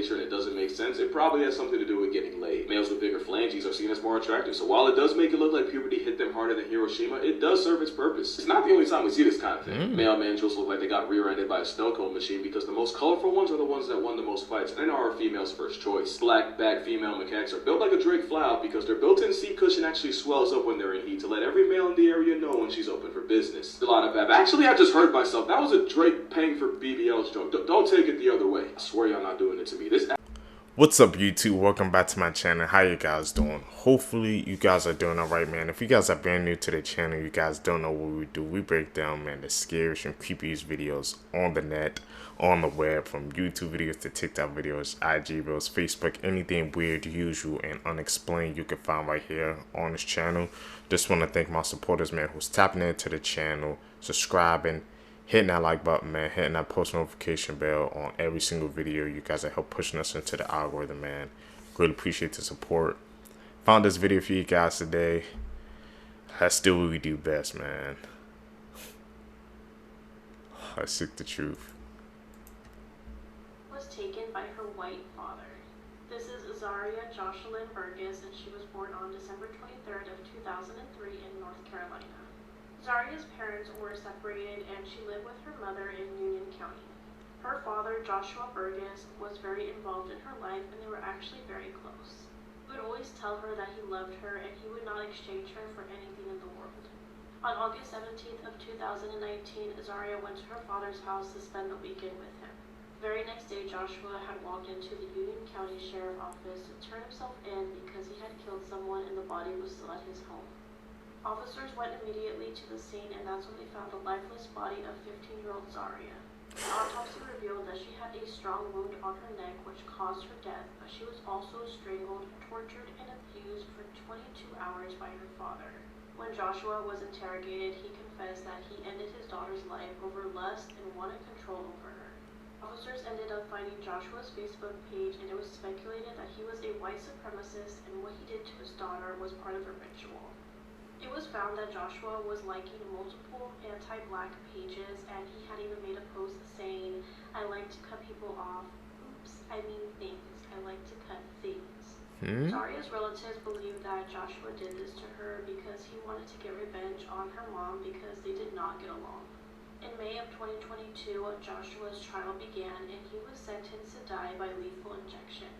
nature and it doesn't make sense, it probably has something to do with getting laid. Males with bigger phalanges are seen as more attractive, so while it does make it look like puberty hit them harder than Hiroshima, it does serve its purpose. It's not the only time we see this kind of thing. Male mandrills look like they got rear-ended by a snow cone machine because the most colorful ones are the ones that won the most fights and are a female's first choice. Black-backed female macaques are built like a Drake flower because their built-in seat cushion actually swells up when they're in heat to let every male in the area know when she's open for business. A lot of bab. Actually, I just heard myself. That was a Drake paying for BBL's joke. Don't take it the other way. I swear y'all not doing it to me. What's up, YouTube? Welcome back to my channel. How you guys doing? Hopefully you guys are doing alright, man. If you guys are brand new to the channel, you guys don't know what we do. We break down, man, the scariest and creepiest videos on the net, on the web, from YouTube videos to TikTok videos, IG videos, Facebook, anything weird, usual, and unexplained you can find right here on this channel. Just want to thank my supporters, man, who's tapping into the channel, subscribing, hitting that like button, man, hitting that post notification bell on every single video. You guys are help pushing us into the algorithm, man. Really appreciate the support. Found this video for you guys today. That's still what we do best, man. I seek the truth. Was taken by her white father. This is Zaria Burgess, and she was born on December 23rd of 2003 in North Carolina. Zaria's parents were separated and she lived with her mother in Union County. Her father, Joshua Burgess, was very involved in her life and they were actually very close. He would always tell her that he loved her and he would not exchange her for anything in the world. On August 17th of 2019, Zaria went to her father's house to spend the weekend with him. The very next day, Joshua had walked into the Union County Sheriff Office to turn himself in because he had killed someone and the body was still at his home. Officers went immediately to the scene, and that's when they found the lifeless body of 15-year-old Zaria. The autopsy revealed that she had a strong wound on her neck which caused her death, but she was also strangled, tortured, and abused for 22 hours by her father. When Joshua was interrogated, he confessed that he ended his daughter's life over lust and wanted control over her. Officers ended up finding Joshua's Facebook page, and it was speculated that he was a white supremacist and what he did to his daughter was part of a ritual. It was found that Joshua was liking multiple anti-black pages, and he had even made a post saying, "I like to cut people off. Oops, I mean things. I like to cut things." Zaria's relatives believe that Joshua did this to her because he wanted to get revenge on her mom because they did not get along. In May of 2022, Joshua's trial began, and he was sentenced to die by lethal injection.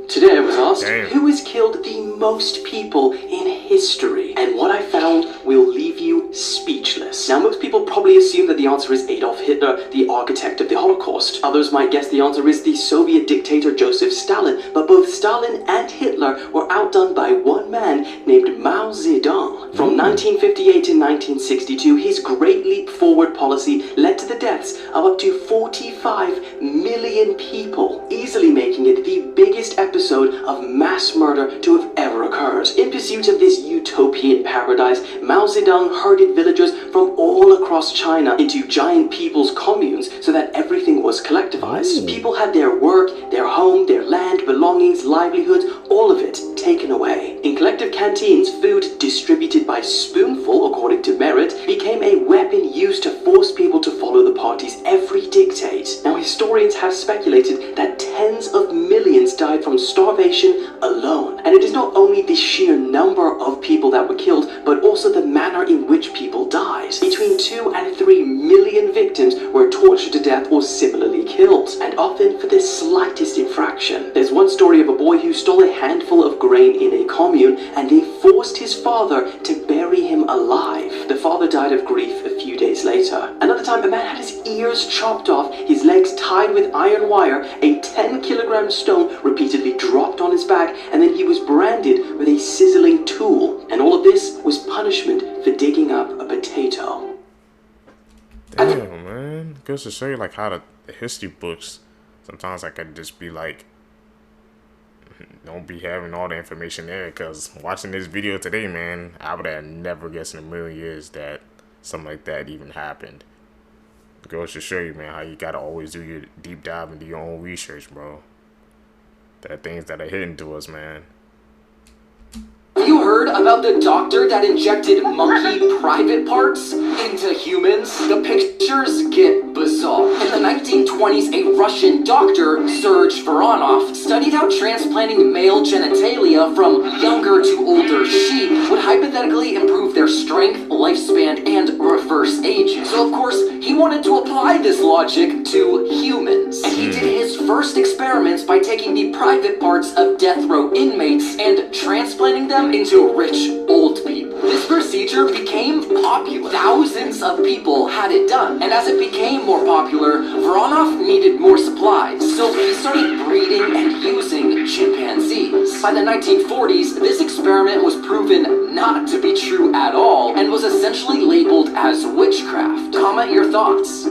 Today I was asked, who has killed the most people in history? And what I found will leave you speechless. Now, most people probably assume that the answer is Adolf Hitler, the architect of the Holocaust. Others might guess the answer is the Soviet dictator Joseph Stalin, but both Stalin and Hitler were outdone by one man named Mao Zedong. From 1958 to 1962, his Great Leap Forward policy led to the deaths of up to 45 million people, easily making it the biggest episode of mass murder to have ever occurred. In pursuit of this utopian paradise, Mao Zedong herded villagers from all across China into giant people's communes so that everything was collectivized. People had their work, their home, their land, belongings, livelihoods, all of it taken away. In collective canteens, food distributed by spoonful, according to merit, became a weapon used to force people to follow the party's every dictate. Now, historians have speculated that tens of millions died from starvation alone. And it is not only the sheer number of people that were killed, but also the manner in which people died. Between 2 and 3 million victims were tortured to death or similarly killed, and often for the slightest infraction. There's one story of a boy who stole a handful of grain in a commune, and they forced his father to bury him alive. The father died of grief a few days later. Another time, a man had his ears chopped off, his legs tied with iron wire, a 10-kilogram stone repeatedly dropped on his back, and then he was branded with a sizzling tool. And all of this was punishment for digging up a potato. Damn, man. Goes to show you like how the history books, sometimes I could just be like, don't be having all the information there, because watching this video today, man, I would have never guessed in a million years that something like that even happened. It goes to show you, man, how you gotta always do your deep dive and do your own research, bro. There are things that are hidden to us, man. Have you heard about the doctor that injected monkey private parts into humans? The pictures get bizarre. In the 1920s, a Russian doctor, Serge Voronoff, studied how transplanting male genitalia from younger to older sheep would hypothetically improve their strength, lifespan, and reverse aging. So of course, he wanted to apply this logic to humans. And he did his first experiments by taking the private parts of death row inmates and transplanting them into rich old people. This procedure became popular. Thousands of people had it done. And as it became more popular, Voronoff needed more supplies. So he started breeding and using chimpanzees. By the 1940s, this experiment was proven not to be true at all and was essentially labeled as witchcraft. Comment your thoughts.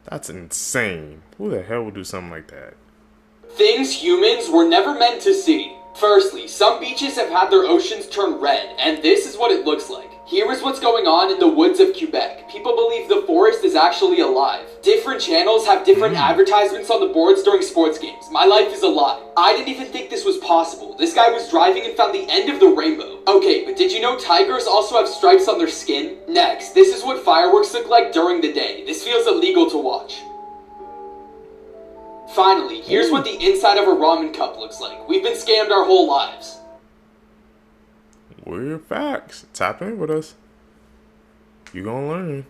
That's insane. Who the hell would do something like that? Things humans were never meant to see. Firstly, some beaches have had their oceans turn red, and this is what it looks like. Here is what's going on in the woods of Quebec. People believe the forest is actually alive. Different channels have different advertisements on the boards during sports games. My life is a lie. I didn't even think this was possible. This guy was driving and found the end of the rainbow. Okay, but did you know tigers also have stripes on their skin? Next, this is what fireworks look like during the day. This feels illegal to watch. Finally, here's what the inside of a ramen cup looks like. We've been scammed our whole lives. Weird facts. Tap in with us. You gonna learn.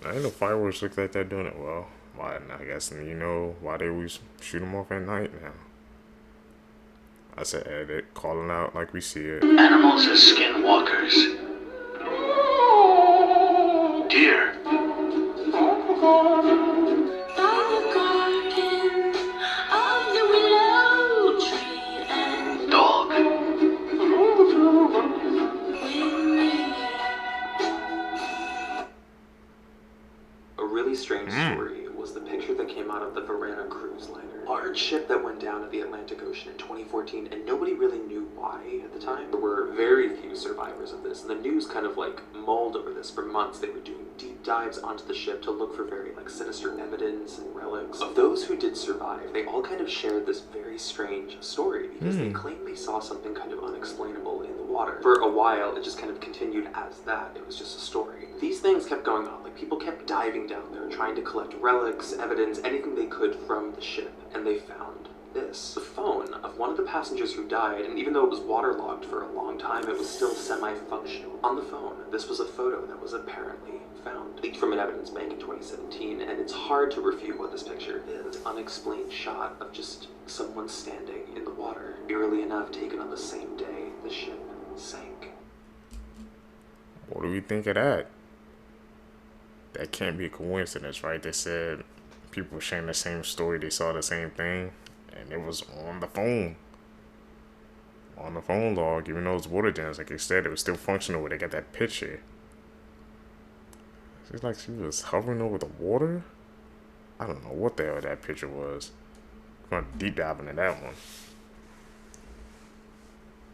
I didn't know fireworks look like that doing it well. Why? I guess you know why they always shoot them off at night now. I said edit, calling out like we see it. Animals as skinwalkers. Deer. Dog. A really strange story was the picture that came out of the Varana cruise liner. Large ship that went down in the Atlantic Ocean in 2014, and nobody really knew why at the time. There were very few survivors of this, and the news kind of like mulled over this for months. They were doing deep dives onto the ship to look for very like sinister evidence and relics. Of those who did survive, they all kind of shared this very strange story because they claimed they saw something kind of unexplainable in the water. For a while, it just kind of continued as that. It was just a story. These things kept going on. Like people kept diving down there, trying to collect relics, evidence, anything they could from the ship. And they found this. The phone of one of the passengers who died, and even though it was waterlogged for a long time, it was still semi-functional. On the phone, this was a photo that was apparently found. Leaked from an evidence bank in 2017, and it's hard to refute what this picture is. An unexplained shot of just someone standing in the water. Eerily enough, taken on the same day the ship sank. What do we think of that? That can't be a coincidence, right? They said people were sharing the same story, they saw the same thing, and it was on the phone. On the phone log, even though it's water dams, like they said, it was still functional when they got that picture. It's like she was hovering over the water. I don't know what the hell that picture was. I'm gonna deep dive into that one.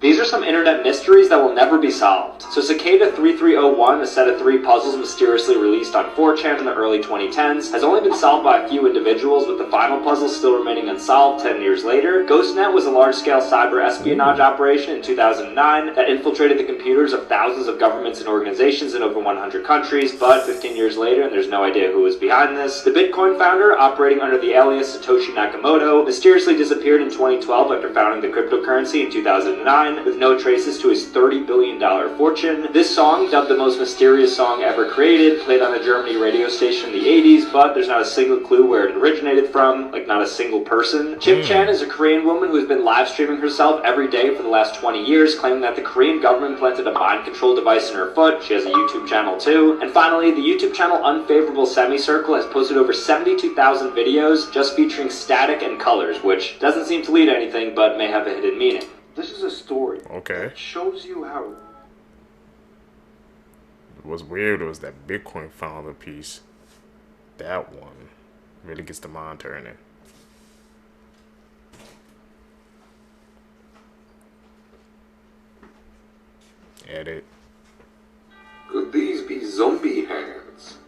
These are some internet mysteries that will never be solved. So Cicada 3301, a set of 3 puzzles mysteriously released on 4chan in the early 2010s, has only been solved by a few individuals, with the final puzzle still remaining unsolved 10 years later. GhostNet was a large-scale cyber espionage operation in 2009 that infiltrated the computers of thousands of governments and organizations in over 100 countries, but 15 years later, and there's no idea who was behind this, the Bitcoin founder, operating under the alias Satoshi Nakamoto, mysteriously disappeared in 2012 after founding the cryptocurrency in 2009. With no traces to his $30 billion fortune. This song, dubbed the most mysterious song ever created, played on a Germany radio station in the 80s, but there's not a single clue where it originated from, like not a single person. Chip Chan is a Korean woman who's been live streaming herself every day for the last 20 years, claiming that the Korean government planted a mind control device in her foot. She has a YouTube channel too. And finally, the YouTube channel Unfavorable Semicircle has posted over 72,000 videos just featuring static and colors, which doesn't seem to lead to anything, but may have a hidden meaning. This is a story that shows you how... What's weird was that Bitcoin founder piece. That one really gets the mind turning. Edit. Could these be zombie hands?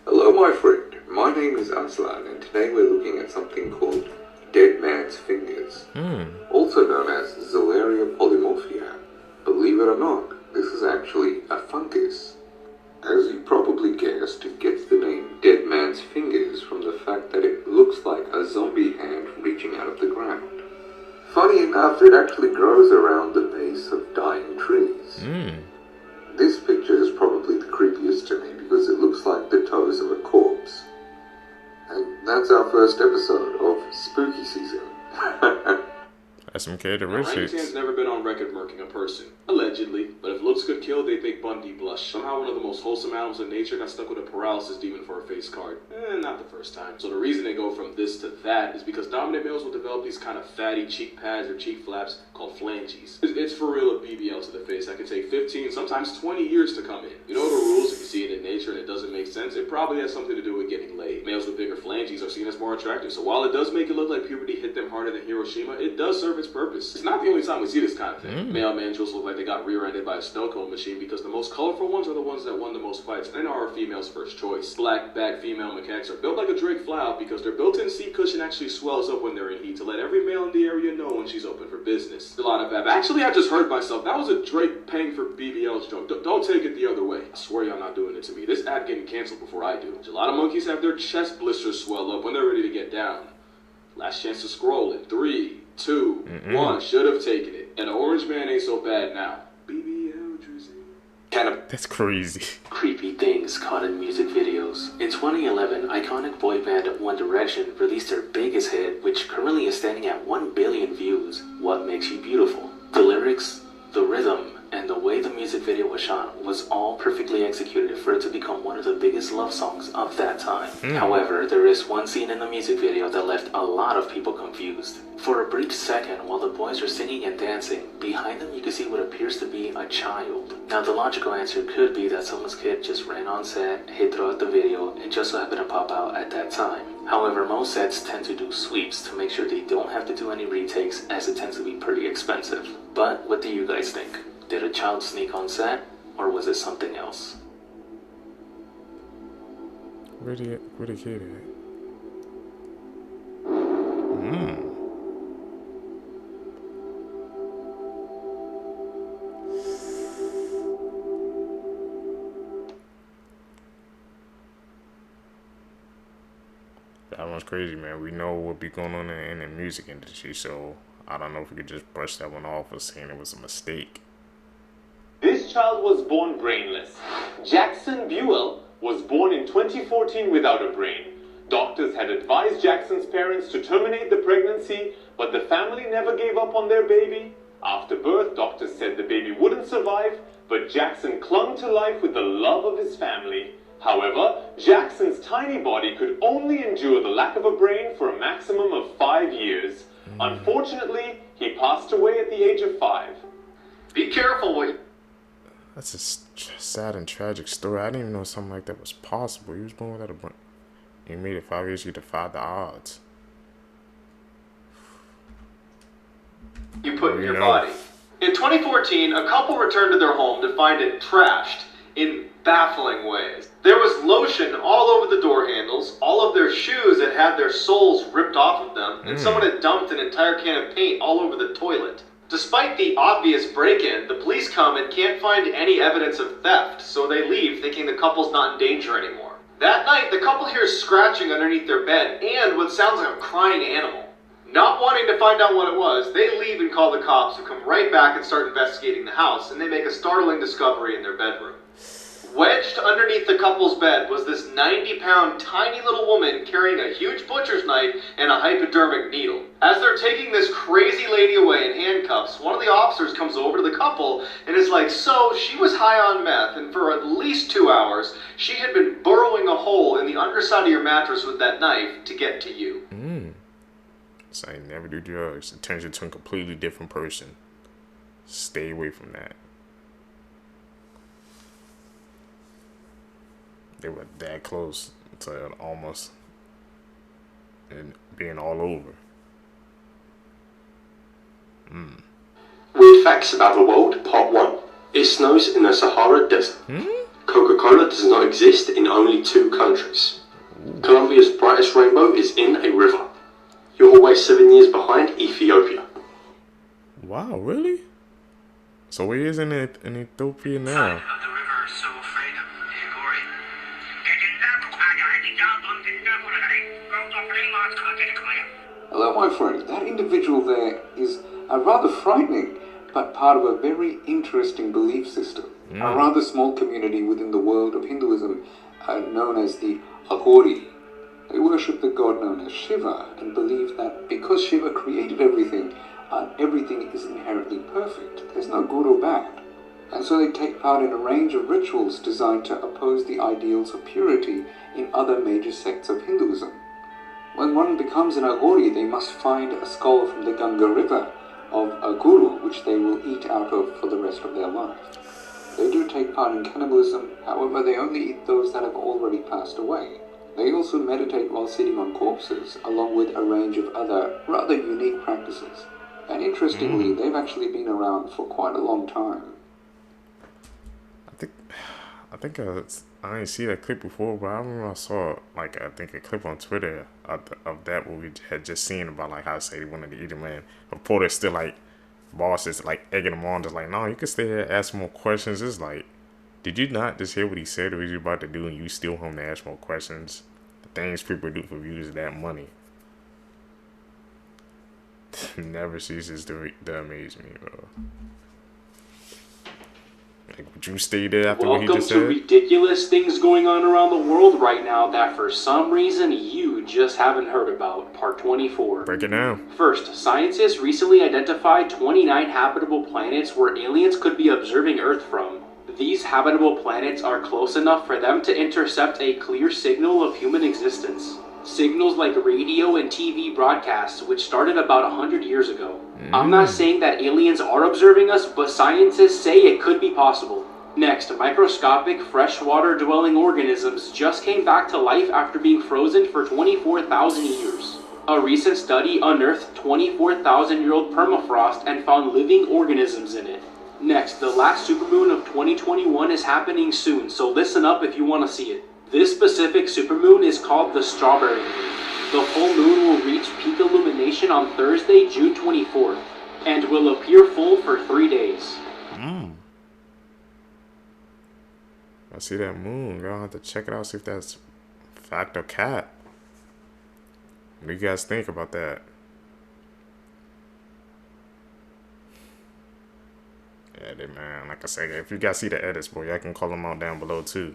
Hello, my friend. My name is Aslan, and today we're looking at something called Dead Man's Fingers, also known as Zaria polymorphia. Believe it or not, this is actually a fungus. As you probably guessed, it gets the name Dead Man's Fingers from the enough, it actually grows around the base of dying trees. This picture is probably the creepiest to me because it looks like the toes of a corpse. And that's our first episode of Spooky Season. That's some Orangutans characteristics. never been on record murking a person. Allegedly. But if looks could kill, they'd make Bundy blush. Somehow one of the most wholesome animals in nature got stuck with a paralysis demon for a face card. Not the first time. So the reason they go from this to that is because dominant males will develop these kind of fatty cheek pads or cheek flaps called phalanges. It's for real a BBL to the face that can take 15, sometimes 20 years to come in. You know the rules, if you see it in nature and it doesn't make sense, it probably has something to do with getting laid. Males with bigger phalanges are seen as more attractive, so while it does make it look like puberty hit them harder than Hiroshima, it does serve its purpose. It's not the only time we see this kind of thing. Male mandrills look like they got rear-ended by a snow cone machine because the most colorful ones are the ones that won the most fights and are a female's first choice. Black back female macaques are built like a Drake flower because their built-in seat cushion actually swells up when they're in heat to let every male in the area know when she's open for business. A lot of bab. Actually, I just heard myself. That was a Drake paying for BBL's joke. Don't take it the other way. I swear y'all not doing it to me. This ad getting canceled before I do. A lot of monkeys have their chest blisters swell up when they're ready to get down. Last chance to scroll in 3, 2, 1. Should have taken it. And the orange man ain't so bad now. BBL Drizzy. Kind of That's crazy. creepy things caught in music videos. In 2011, iconic boy band One Direction released their biggest hit, which currently is standing at 1 billion views, What Makes You Beautiful. The lyrics, the rhythm, and the way the music video was shot was all perfectly executed for it to become one of the biggest love songs of that time. However, there is one scene in the music video that left a lot of people confused. For a brief second, while the boys are singing and dancing, behind them you can see what appears to be a child. Now the logical answer could be that someone's kid just ran on set, hid throughout the video, and just so happened to pop out at that time. However, most sets tend to do sweeps to make sure they don't have to do any retakes, as it tends to be pretty expensive. But what do you guys think? Did a child sneak on set, or was it something else? Where the kid at? That one's crazy, man. We know what be going on in the music industry, so I don't know if we could just brush that one off as saying it was a mistake. This child was born brainless. Jackson Buell was born in 2014 without a brain. Doctors had advised Jackson's parents to terminate the pregnancy, but the family never gave up on their baby. After birth, doctors said the baby wouldn't survive, but Jackson clung to life with the love of his family. However, Jackson's tiny body could only endure the lack of a brain for a maximum of 5 years. Unfortunately, he passed away at the age of 5. Be careful what you... That's a sad and tragic story. I didn't even know something like that was possible. He was born without a brain. He made it 5 years. He defied the odds. You put in your body. In 2014, a couple returned to their home to find it trashed in baffling ways. There was lotion all over the door handles, all of their shoes had had their soles ripped off of them, and someone had dumped an entire can of paint all over the toilet. Despite the obvious break-in, the police come and can't find any evidence of theft, so they leave thinking the couple's not in danger anymore. That night, the couple hears scratching underneath their bed and what sounds like a crying animal. Not wanting to find out what it was, they leave and call the cops, who come right back and start investigating the house, and they make a startling discovery in their bedroom. Wedged underneath the couple's bed was this 90-pound tiny little woman carrying a huge butcher's knife and a hypodermic needle. As they're taking this crazy lady away in handcuffs, one of the officers comes over to the couple and is like, so she was high on meth, and for at least 2 hours, she had been burrowing a hole in the underside of your mattress with that knife to get to you. So I never do drugs. It turns you into a completely different person. Stay away from that. They were that close to almost and being all over. Weird facts about the world, part 1. It snows in the Sahara Desert. Coca-Cola does not exist in only 2 countries. Colombia's brightest rainbow is in a river. You're always 7 years behind Ethiopia. Wow, really? So where is in Ethiopia now? Of the river is so afraid of Aghori. Hello, my friend. That individual there is rather frightening, but part of a very interesting belief system. A rather small community within the world of Hinduism known as the Aghori. They worship the god known as Shiva and believe that because Shiva created everything, everything is inherently perfect. There's no good or bad. And so they take part in a range of rituals designed to oppose the ideals of purity in other major sects of Hinduism. When one becomes an Aghori, they must find a skull from the Ganga river of a guru, which they will eat out of for the rest of their life. They do take part in cannibalism, however they only eat those that have already passed away. They also meditate while sitting on corpses, along with a range of other rather unique practices. And interestingly, they've actually been around for quite a long time. I think I didn't see that clip before, but I remember I saw like I think a clip on Twitter of that what we had just seen about like how say they wanted to eat him, and reporters still like bosses like egging him on, just like, no, you can stay here, ask more questions. It's like, did you not just hear what he said or what he was about to do, and you still home to ask more questions? The things people do for views, that money never ceases to amaze me, bro. Like, would you stay there after what he just said? Welcome to ridiculous things going on around the world right now that for some reason you just haven't heard about. Part 24. Break it down. First, scientists recently identified 29 habitable planets where aliens could be observing Earth from. These habitable planets are close enough for them to intercept a clear signal of human existence. Signals like radio and TV broadcasts, which started about 100 years ago. I'm not saying that aliens are observing us, but scientists say it could be possible. Next, microscopic freshwater dwelling organisms just came back to life after being frozen for 24,000 years. A recent study unearthed 24,000-year-old permafrost and found living organisms in it. Next, the last supermoon of 2021 is happening soon, so listen up if you want to see it. This specific supermoon is called the Strawberry Moon. The full moon will reach peak illumination on Thursday, June 24th, and will appear full for 3 days. I see that moon. I'll have to check it out, see if that's fact or cat. What do you guys think about that? Yeah, man, like I said, if you guys see the edits, boy, I can call them out down below too.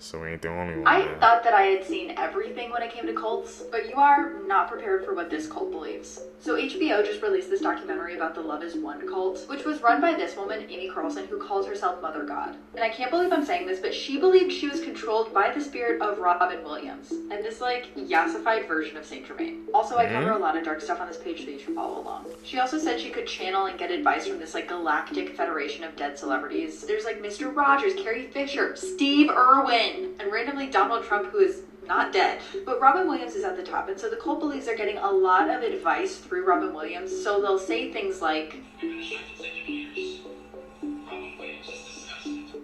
So we ain't the only one. I thought that I had seen everything when it came to cults, but you are not prepared for what this cult believes. So HBO just released this documentary about the Love is One cult, which was run by this woman, Amy Carlson, who calls herself Mother God. And I can't believe I'm saying this, but she believed she was controlled by the spirit of Robin Williams, and this like yassified version of Saint Germain. Also, I cover a lot of dark stuff on this page, so you should follow along. She also said she could channel and get advice from this like galactic federation of dead celebrities. There's like Mr. Rogers, Carrie Fisher, Steve Irwin, and randomly Donald Trump, who is not dead. But Robin Williams is at the top, and so the cult believes they're getting a lot of advice through Robin Williams, so they'll say things like,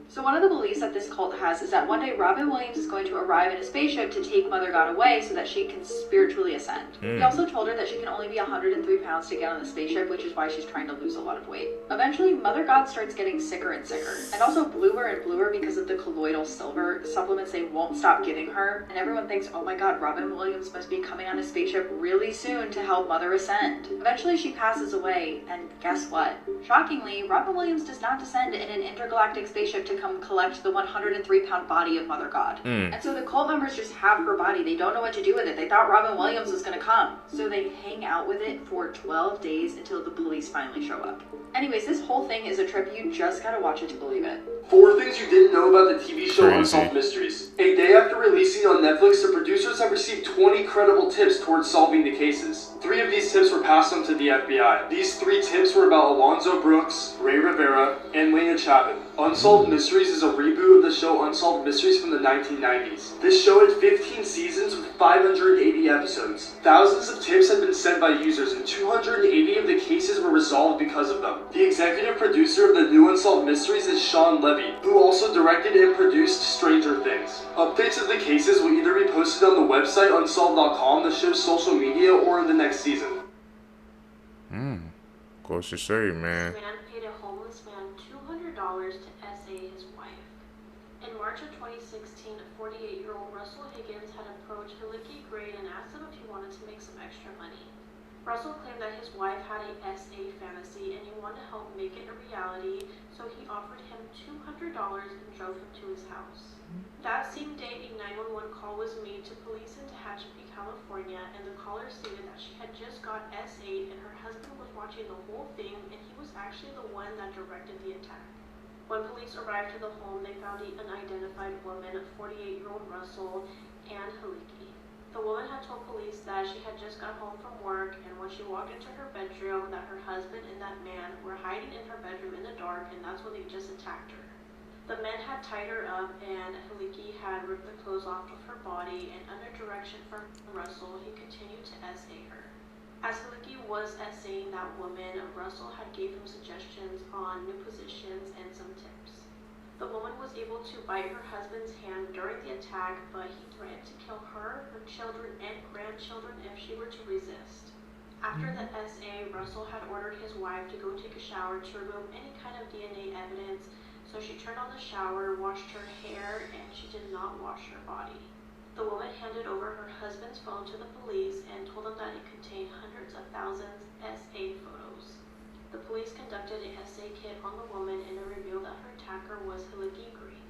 so one of the beliefs that this cult has is that one day Robin Williams is going to arrive in a spaceship to take Mother God away so that she can spiritually ascend. He also told her that she can only be 103 pounds to get on the spaceship, which is why she's trying to lose a lot of weight. Eventually, Mother God starts getting sicker and sicker, and also bluer and bluer because of the colloidal silver supplements they won't stop giving her, and everyone thinks, oh my god, Robin Williams must be coming on a spaceship really soon to help Mother ascend. Eventually, she passes away, and guess what? Shockingly, Robin Williams does not descend in an intergalactic spaceship to come collect the 103-pound body of Mother God. And so the cult members just have her body. They don't know what to do with it. They thought Robin Williams was going to come. So they hang out with it for 12 days until the police finally show up. Anyways, this whole thing is a trip. You just gotta watch it to believe it. 4 things you didn't know about the TV show Unsolved Mysteries. A day after releasing on Netflix, the producers have received 20 credible tips towards solving the cases. 3 of these tips were passed on to the FBI. These 3 tips were about Alonzo Brooks, Ray Rivera, and Lena Chapman. Unsolved Mysteries is a reboot of the show Unsolved Mysteries from the 1990s. This show had 15 seasons with 580 episodes. Thousands of tips had been sent by users, and 280 of the cases were resolved because of them. The executive producer of the new Unsolved Mysteries is Sean Levy, who also directed and produced Stranger Things. Updates of the cases will either be posted on the website unsolved.com, the show's social media, or in the next season. Goes to show you, man. This man paid a homeless man $200 to essay his wife. In March of 2016, a 48-year-old Russell Higgins had approached Hillicky Gray and asked him if he wanted wanted to make some extra money. Russell claimed that his wife had a SA fantasy and he wanted to help make it a reality, so he offered him $200 and drove him to his house. That same day, a 911 call was made to police in Tehachapi, California, and the caller stated that she had just got S8 and her husband was watching the whole thing and he was actually the one that directed the attack. When police arrived to the home, they found an unidentified woman, 48-year-old Russell, and Haliki. The woman had told police that she had just got home from work, and when she walked into her bedroom, that her husband and that man were hiding in her bedroom in the dark, and that's when they just attacked her. The men had tied her up, and Haliki had ripped the clothes off of her body, and under direction from Russell, he continued to SA her. As Haliki was SAing that woman, Russell had gave him suggestions on new positions and some tips. The woman was able to bite her husband's hand during the attack, but he threatened to kill her, her children, and grandchildren if she were to resist. After the SA, Russell had ordered his wife to go take a shower to remove any kind of DNA evidence, so she turned on the shower, washed her hair, and she did not wash her body. The woman handed over her husband's phone to the police and told them that it contained hundreds of thousands SA photos. The police conducted a SA kit on the woman and it revealed that her attacker was Haliki Green.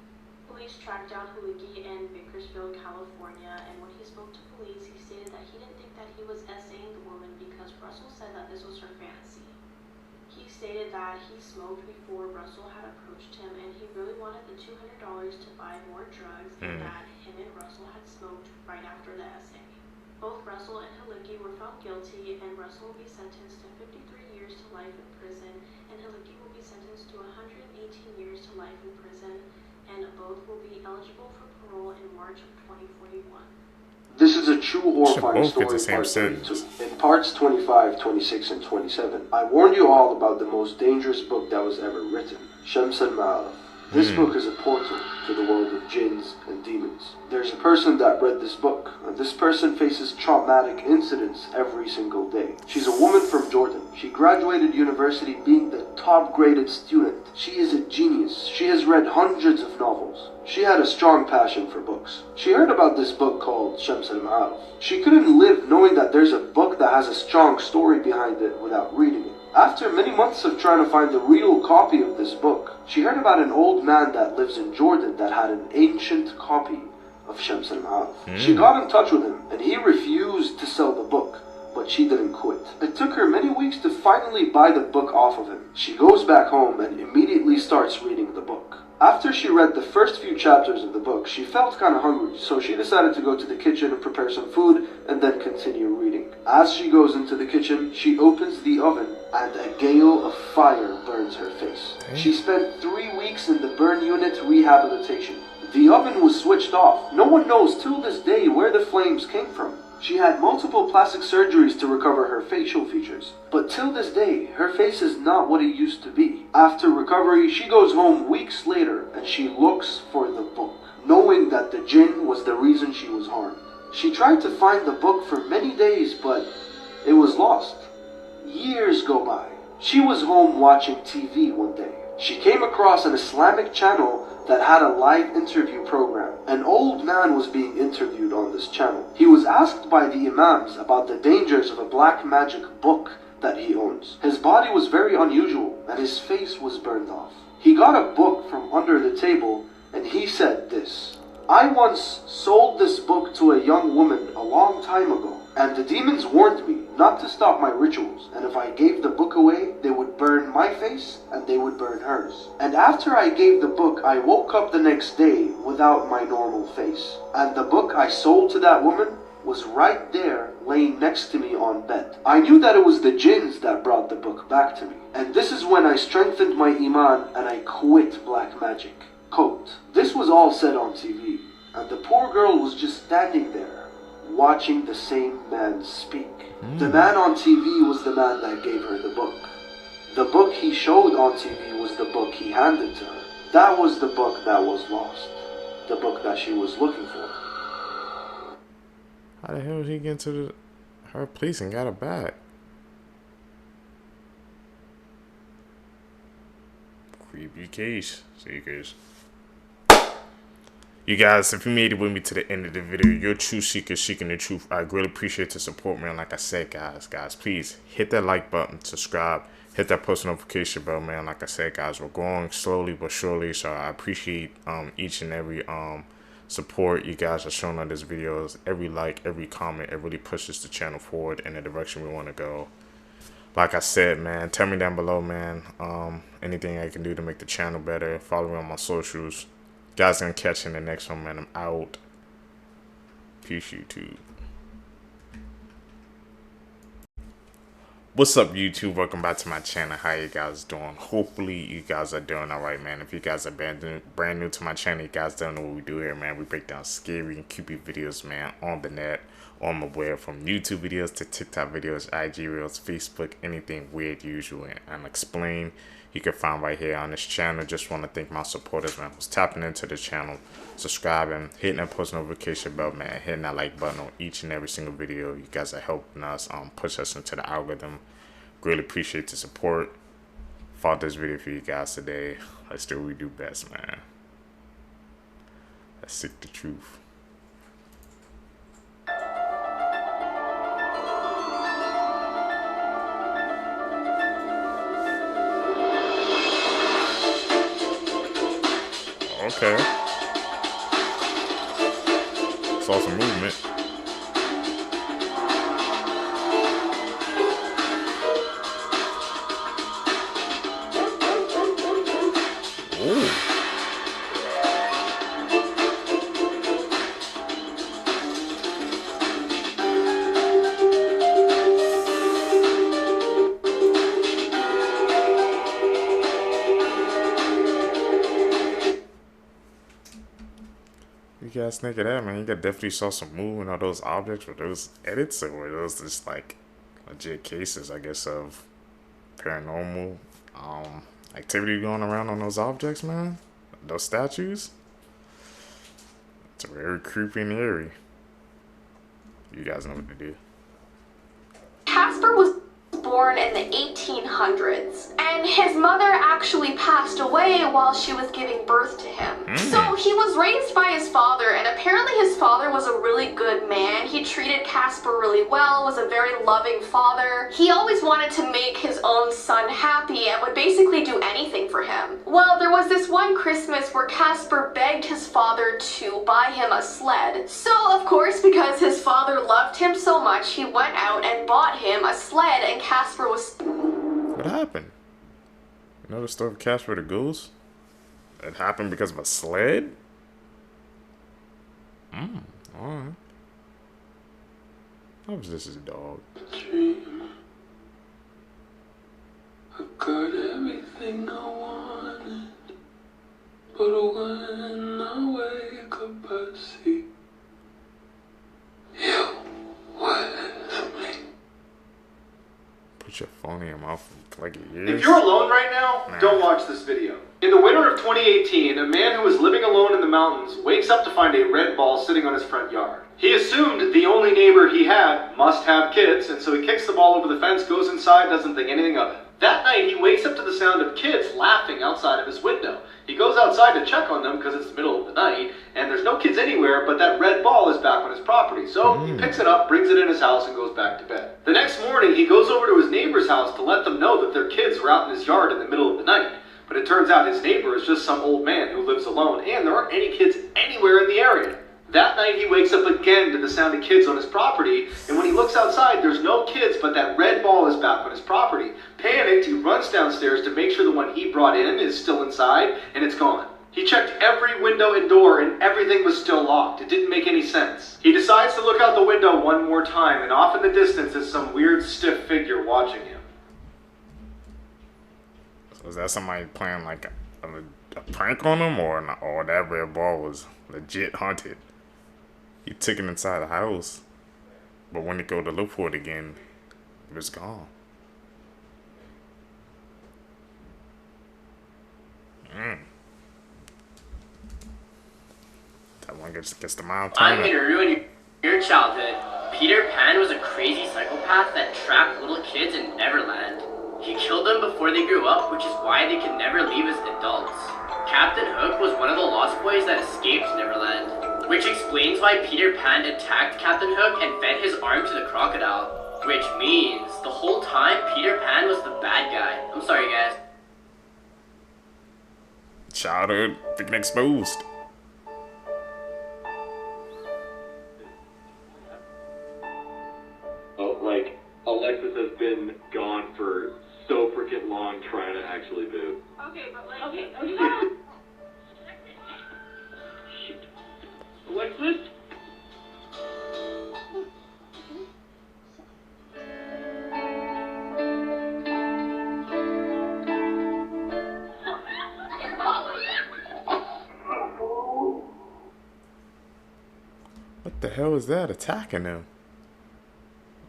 Police tracked down Haliki in Bakersfield, California, and when he spoke to police, he stated that he didn't think that he was SAing the woman because Russell said that this was her fantasy. He stated that he smoked before Russell had approached him and he really wanted the $200 to buy more drugs and that him and Russell had smoked right after the SA. Both Russell and Haliki were found guilty, and Russell will be sentenced to 53 years to life in prison, and Haliki will be sentenced to 118 years to life in prison, and both will be eligible for parole in March of 2041. This is a true horrifying story, the same part 32. sentence. In parts 25, 26, and 27, I warned you all about the most dangerous book that was ever written, Shams al-Ma'arif. This book is a portal to the world of jinns and demons. There's a person that read this book, and this person faces traumatic incidents every single day. She's a woman from Jordan. She graduated university being the top-graded student. She is a genius. She has read hundreds of novels. She had a strong passion for books. She heard about this book called Shams al-Ma'arif. She couldn't live knowing that there's a book that has a strong story behind it without reading it. After many months of trying to find the real copy of this book, she heard about an old man that lives in Jordan that had an ancient copy of Shams al-Ma'arif. She got in touch with him, and he refused to sell the book, but she didn't quit. It took her many weeks to finally buy the book off of him. She goes back home and immediately starts reading the book. After she read the first few chapters of the book, she felt kind of hungry, so she decided to go to the kitchen and prepare some food and then continue reading. As she goes into the kitchen, she opens the oven and a gale of fire burns her face. She spent 3 weeks in the burn unit rehabilitation. The oven was switched off. No one knows till this day where the flames came from. She had multiple plastic surgeries to recover her facial features, but till this day, her face is not what it used to be. After recovery, she goes home weeks later and she looks for the book, knowing that the jinn was the reason she was harmed. She tried to find the book for many days, but it was lost. Years go by. She was home watching TV one day. She came across an Islamic channel that had a live interview program. An old man was being interviewed on this channel. He was asked by the imams about the dangers of a black magic book that he owns. His body was very unusual and his face was burned off. He got a book from under the table and he said this: "I once sold this book to a young woman a long time ago, and the demons warned me not to stop my rituals, and if I gave the book away, they would burn my face and they would burn hers. And after I gave the book, I woke up the next day without my normal face. And the book I sold to that woman was right there, laying next to me on bed. I knew that it was the jinns that brought the book back to me. And this is when I strengthened my iman and I quit black magic." Quote, this was all said on TV, and the poor girl was just standing there, watching the same man speak. The man on TV was the man that gave her the book. The book he showed on TV was the book he handed to her. That was the book that was lost. The book that she was looking for. How the hell did he get to her place and got it back? Creepy case, seekers. You guys, if you made it with me to the end of the video, you're a true seeker seeking the truth. I really appreciate the support, man. Like I said, guys, please hit that like button, subscribe, hit that post notification bell, man. Like I said, guys, we're growing slowly but surely, so I appreciate each and every support you guys are showing on these videos. Every like, every comment, it really pushes the channel forward in the direction we want to go. Like I said, man, tell me down below, man, anything I can do to make the channel better. Follow me on my socials. Guys, gonna catch you in the next one, man. I'm out. Peace, YouTube. What's up, YouTube? Welcome back to my channel. How you guys doing? Hopefully you guys are doing all right, man. If you guys are brand new to my channel, you guys don't know what we do here, man. We break down scary and creepy videos, man, on the net, on the web, from YouTube videos to TikTok videos, IG Reels, Facebook, anything weird, usual, and unexplained. You can find right here on this channel. Just want to thank my supporters, man, who's tapping into the channel, subscribing, hitting that post notification bell, man, hitting that like button on each and every single video. You guys are helping us push us into the algorithm. Really appreciate the support. Fought this video for you guys today. Let's do what we do best, man. Let's seek the truth. Okay. Saw some movement. Ooh. You guys think of that, man? You definitely saw some movement on those objects. Were those edits, or were those just like legit cases, I guess, of paranormal activity going around on those objects, man? Those statues? It's very creepy and eerie. You guys know what to do. Casper was born in the 1800s, and his mother actually passed away while she was giving birth to him. So he was raised by his father, and apparently his father was a really good man. He treated Casper really well, was a very loving father. He always wanted to make his own son happy and would basically do anything for him. Well, there was this one Christmas where Casper begged his father to buy him a sled. So, of course, because his father loved him so much, he went out and bought him a sled, and Casper was... What happened? You know the story of Casper the Goose? It happened because of a sled? Alright. How was this his dog? Dream. I got everything I wanted, but when I wake up I see you with me. Put your phone in your mouth and plug your ears. If you're alone right now, don't watch this video. In the winter of 2018, a man who was living alone in the mountains wakes up to find a red ball sitting on his front yard. He assumed the only neighbor he had must have kids, and so he kicks the ball over the fence, goes inside, doesn't think anything of it. That night, he wakes up to the sound of kids laughing outside of his window. He goes outside to check on them because it's the middle of the night, and there's no kids anywhere, but that red ball is back on his property. So he picks it up, brings it in his house, and goes back to bed. The next morning, he goes over to his neighbor's house to let them know that their kids were out in his yard in the middle of the night. But it turns out his neighbor is just some old man who lives alone, and there aren't any kids anywhere in the area. That night, he wakes up again to the sound of kids on his property, and when he looks outside, there's no kids, but that red ball is back on his property. Panicked, he runs downstairs to make sure the one he brought in is still inside, and it's gone. He checked every window and door, and everything was still locked. It didn't make any sense. He decides to look out the window one more time, and off in the distance is some weird, stiff figure watching him. So is that somebody playing like a prank on him, or that red ball was legit haunted? He took it inside the house, but when he go to look for it again, it was gone. That one gets the mild tone. I'm gonna ruin your childhood. Peter Pan was a crazy psychopath that trapped little kids in Neverland. He killed them before they grew up, which is why they could never leave as adults. Captain Hook was one of the Lost Boys that escaped Neverland, which explains why Peter Pan attacked Captain Hook and fed his arm to the crocodile. Which means the whole time Peter Pan was the bad guy. I'm sorry, guys. Childhood freaking exposed. Oh, like, Alexis has been gone for so freaking long trying to actually boot. Okay, but like... Okay. Shoot. Alexis? What the hell is that attacking them?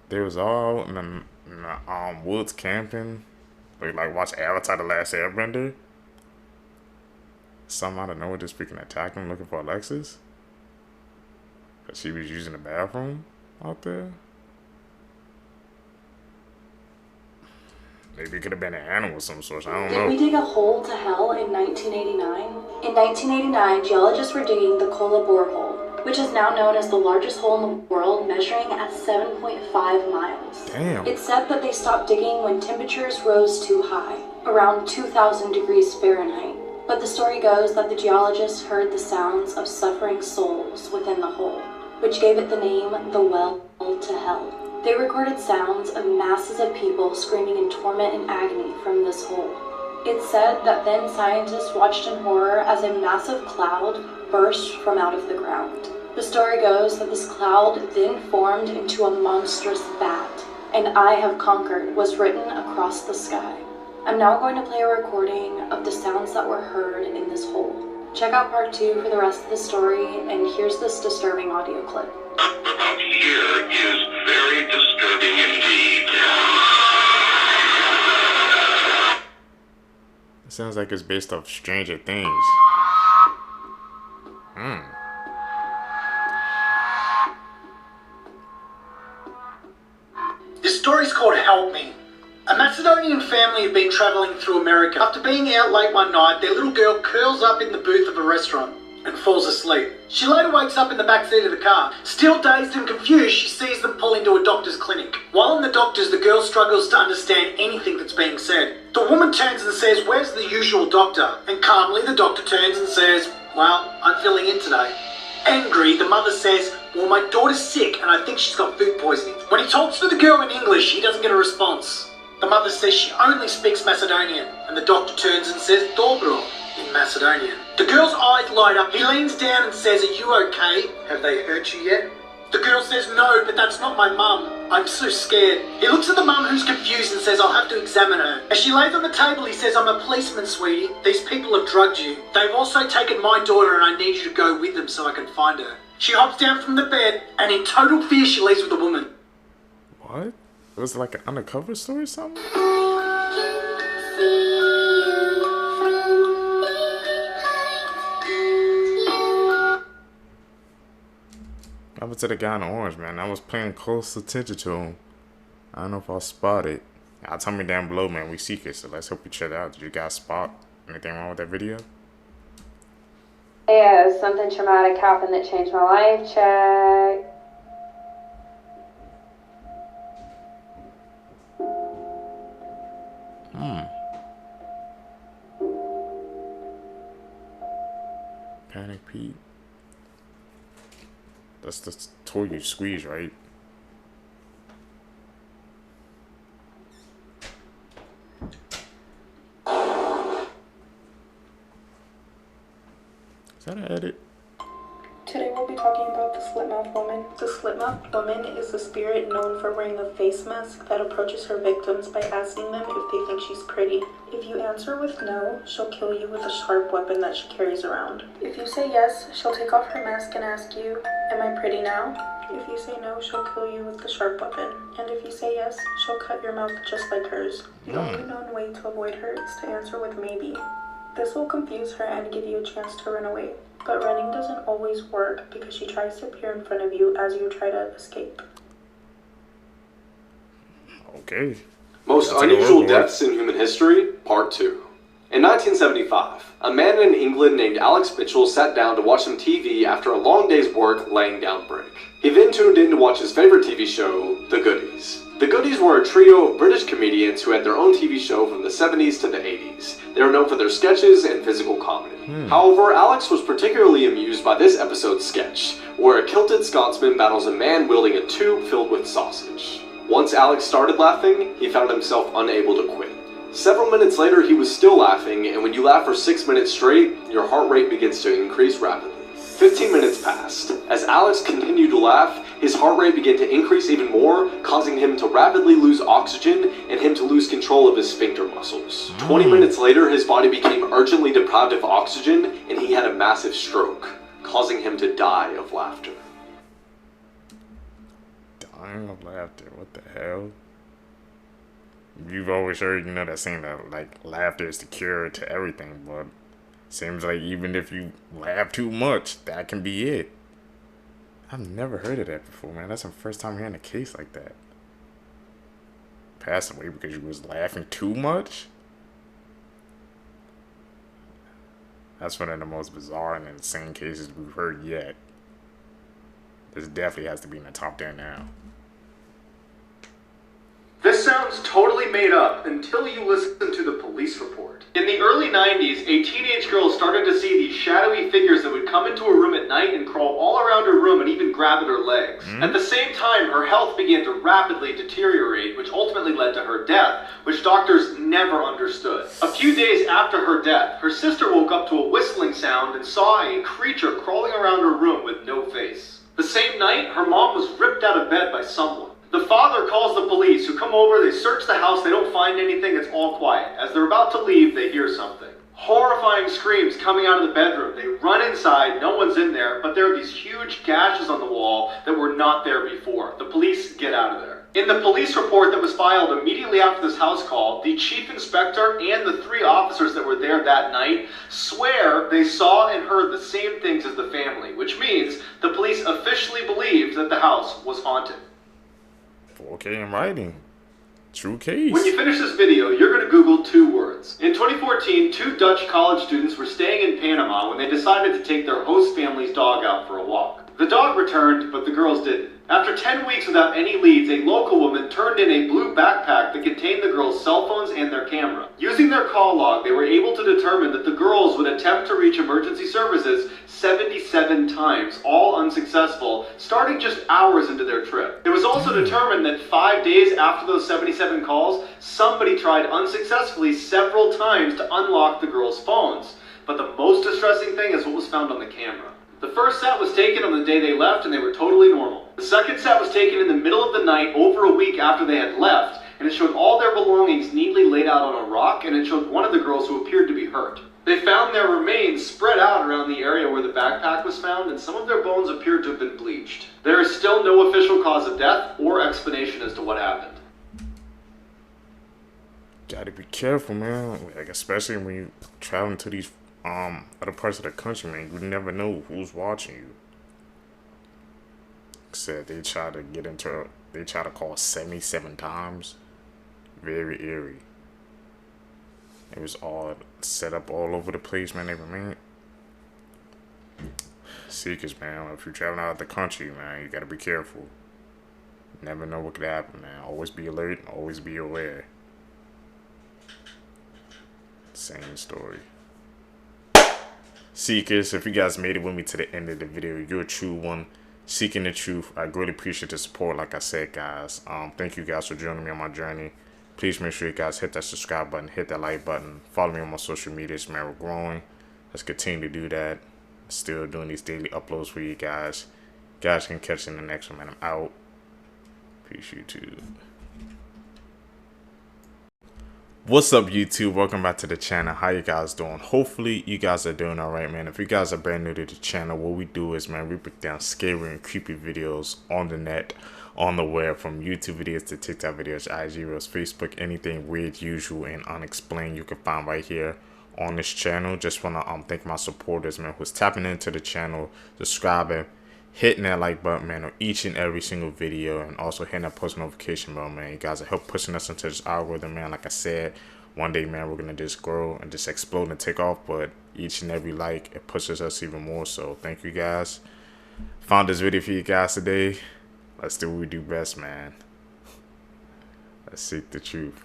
They was all in the woods camping. They like watch Avatar: The Last Airbender. Some out of nowhere just freaking attack them looking for Alexis. Cause she was using the bathroom out there. Maybe it could have been an animal of some sort. I don't know. Did we dig a hole to hell in 1989? In 1989, geologists were digging the Kola borehole, which is now known as the largest hole in the world, measuring at 7.5 miles. Damn. It's said that they stopped digging when temperatures rose too high, around 2,000 degrees Fahrenheit. But the story goes that the geologists heard the sounds of suffering souls within the hole, which gave it the name the Well to Hell. They recorded sounds of masses of people screaming in torment and agony from this hole. It's said that then scientists watched in horror as a massive cloud burst from out of the ground. The story goes that this cloud then formed into a monstrous bat, and "I have conquered" was written across the sky. I'm now going to play a recording of the sounds that were heard in this hole. Check out part 2 for the rest of the story, and here's this disturbing audio clip. Here is very disturbing indeed. It sounds like it's based off Stranger Things. This story's called Help Me. A Macedonian family have been travelling through America. After being out late one night, their little girl curls up in the booth of a restaurant and falls asleep. She later wakes up in the back seat of the car. Still dazed and confused, she sees them pull into a doctor's clinic. While in the doctor's, the girl struggles to understand anything that's being said. The woman turns and says, "Where's the usual doctor?" And calmly, the doctor turns and says, "Well, I'm filling in today." Angry, the mother says, "Well, my daughter's sick and I think she's got food poisoning." When he talks to the girl in English, he doesn't get a response. The mother says she only speaks Macedonian, and the doctor turns and says "Dobro" in Macedonian. The girl's eyes light up. He leans down and says, "Are you okay? Have they hurt you yet?" The girl says, "No, but that's not my mum. I'm so scared." He looks at the mum, who's confused, and says, "I'll have to examine her." As she lays on the table, he says, "I'm a policeman, sweetie. These people have drugged you. They've also taken my daughter, and I need you to go with them so I can find her." She hops down from the bed, and in total fear, she leaves with the woman. What? It was like an undercover story or something? What happened to the guy in orange, man? I was paying close attention to him. I don't know if I'll spot it. Y'all tell me down below, man. We seek it, so let's hope you check it out. Did you guys spot anything wrong with that video? Yeah, something traumatic happened that changed my life. Check. Panic Pete. That's the toy you squeeze, right? Is that an edit? Today we'll be talking about the slit-mouthed woman. The slit-mouthed woman is a spirit known for wearing a face mask that approaches her victims by asking them if they think she's pretty. If you answer with no, she'll kill you with a sharp weapon that she carries around. If you say yes, she'll take off her mask and ask you, "Am I pretty now?" If you say no, she'll kill you with the sharp weapon. And if you say yes, she'll cut your mouth just like hers. The only known way to avoid her is to answer with maybe. This will confuse her and give you a chance to run away. But running doesn't always work because she tries to appear in front of you as you try to escape. Okay. Most unusual deaths in human history, part 2. In 1975, a man in England named Alex Mitchell sat down to watch some TV after a long day's work laying down brick. He then tuned in to watch his favorite TV show, The Goodies. The Goodies were a trio of British comedians who had their own TV show from the 70s to the 80s. They were known for their sketches and physical comedy. However, Alex was particularly amused by this episode's sketch, where a kilted Scotsman battles a man wielding a tube filled with sausage. Once Alex started laughing, he found himself unable to quit. Several minutes later, he was still laughing, and when you laugh for 6 minutes straight, your heart rate begins to increase rapidly. 15 minutes passed. As Alex continued to laugh, his heart rate began to increase even more, causing him to rapidly lose oxygen and him to lose control of his sphincter muscles. 20 minutes later, his body became urgently deprived of oxygen, and he had a massive stroke, causing him to die of laughter. Dying of laughter? What the hell? You've always heard, you know, that saying that, like, laughter is the cure to everything, but seems like even if you laugh too much, that can be it. I've never heard of that before, man. That's the first time hearing a case like that. Passed away because you was laughing too much? That's one of the most bizarre and insane cases we've heard yet. This definitely has to be in the top 10 now. This sounds totally made up until you listen to the police report. In the early 90s, a teenage girl started to see these shadowy figures that would come into a room at night and crawl all around her room and even grab at her legs. At the same time, her health began to rapidly deteriorate, which ultimately led to her death, which doctors never understood. A few days after her death, her sister woke up to a whistling sound and saw a creature crawling around her room with no face. The same night, her mom was ripped out of bed by someone. The father calls the police, who come over, they search the house, they don't find anything, it's all quiet. As they're about to leave, they hear something. Horrifying screams coming out of the bedroom. They run inside, no one's in there, but there are these huge gashes on the wall that were not there before. The police get out of there. In the police report that was filed immediately after this house call, the chief inspector and the 3 officers that were there that night swear they saw and heard the same things as the family, which means the police officially believed that the house was haunted. Okay, in writing. True case. When you finish this video, you're going to Google 2 words. In 2014, 2 Dutch college students were staying in Panama when they decided to take their host family's dog out for a walk. The dog returned, but the girls didn't. After 10 weeks without any leads, a local woman turned in a blue backpack that contained the girls' cell phones and their camera. Using their call log, they were able to determine that the girls would attempt to reach emergency services 77 times, all unsuccessful, starting just hours into their trip. It was also determined that 5 days after those 77 calls, somebody tried unsuccessfully several times to unlock the girls' phones. But the most distressing thing is what was found on the camera. The first set was taken on the day they left and they were totally normal. The second set was taken in the middle of the night over a week after they had left, and it showed all their belongings neatly laid out on a rock, and it showed one of the girls who appeared to be hurt. They found their remains spread out around the area where the backpack was found, and some of their bones appeared to have been bleached. There is still no official cause of death or explanation as to what happened. Gotta be careful, man. Like, especially when you traveling to these other parts of the country, man. You never know who's watching you. Said they try to call 77 times. Very eerie. It was all set up all over the place, man. They remain seekers, man. If you're traveling out of the country, man, you gotta be careful. Never know what could happen, man. Always be alert, always be aware. Same story. Seekers, if you guys made it with me to the end of the video, you're a true one. Seeking the truth. I greatly appreciate the support, like I said, guys. Thank you guys for joining me on my journey. Please make sure you guys hit that subscribe button, hit that like button. Follow me on my social medias, man. We're growing. Let's continue to do that. Still doing these daily uploads for you guys. Guys can catch you in the next one, man. I'm out. Peace, YouTube. What's up, YouTube? Welcome back to the channel. How you guys doing? Hopefully you guys are doing all right, man. If you guys are brand new to the channel, what we do is, man, we break down scary and creepy videos on the net, on the web, from YouTube videos to TikTok videos, IG reels, Facebook, anything weird, usual, and unexplained you can find right here on this channel. Just want to thank my supporters, man, who's tapping into the channel, subscribing, hitting that like button, man, on each and every single video, and also hitting that post notification bell, man. You guys are help pushing us into this algorithm, man. Like I said, one day, man, we're gonna just grow and just explode and take off. But each and every like, it pushes us even more. So thank you guys. Found this video for you guys today. Let's do what we do best, man. Let's seek the truth.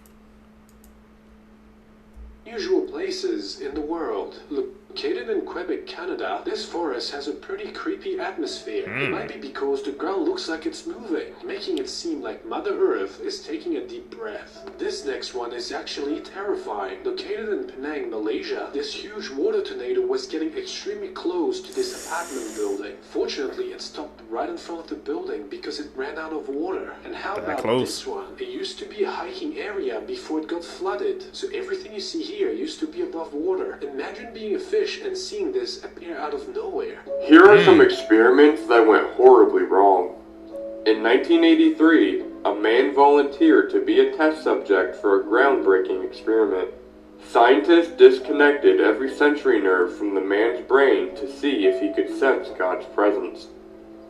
Usual places in the world. Located in Quebec, Canada, this forest has a pretty creepy atmosphere. It might be because the ground looks like it's moving, making it seem like Mother Earth is taking a deep breath. This next one is actually terrifying. Located in Penang, Malaysia, this huge water tornado was getting extremely close to this apartment building. Fortunately, it stopped right in front of the building because it ran out of water. And how about this one? It used to be a hiking area before it got flooded, so everything you see here used to be above water. Imagine being a fish and seeing this appear out of nowhere. Here are some experiments that went horribly wrong. In 1983, a man volunteered to be a test subject for a groundbreaking experiment. Scientists disconnected every sensory nerve from the man's brain to see if he could sense God's presence.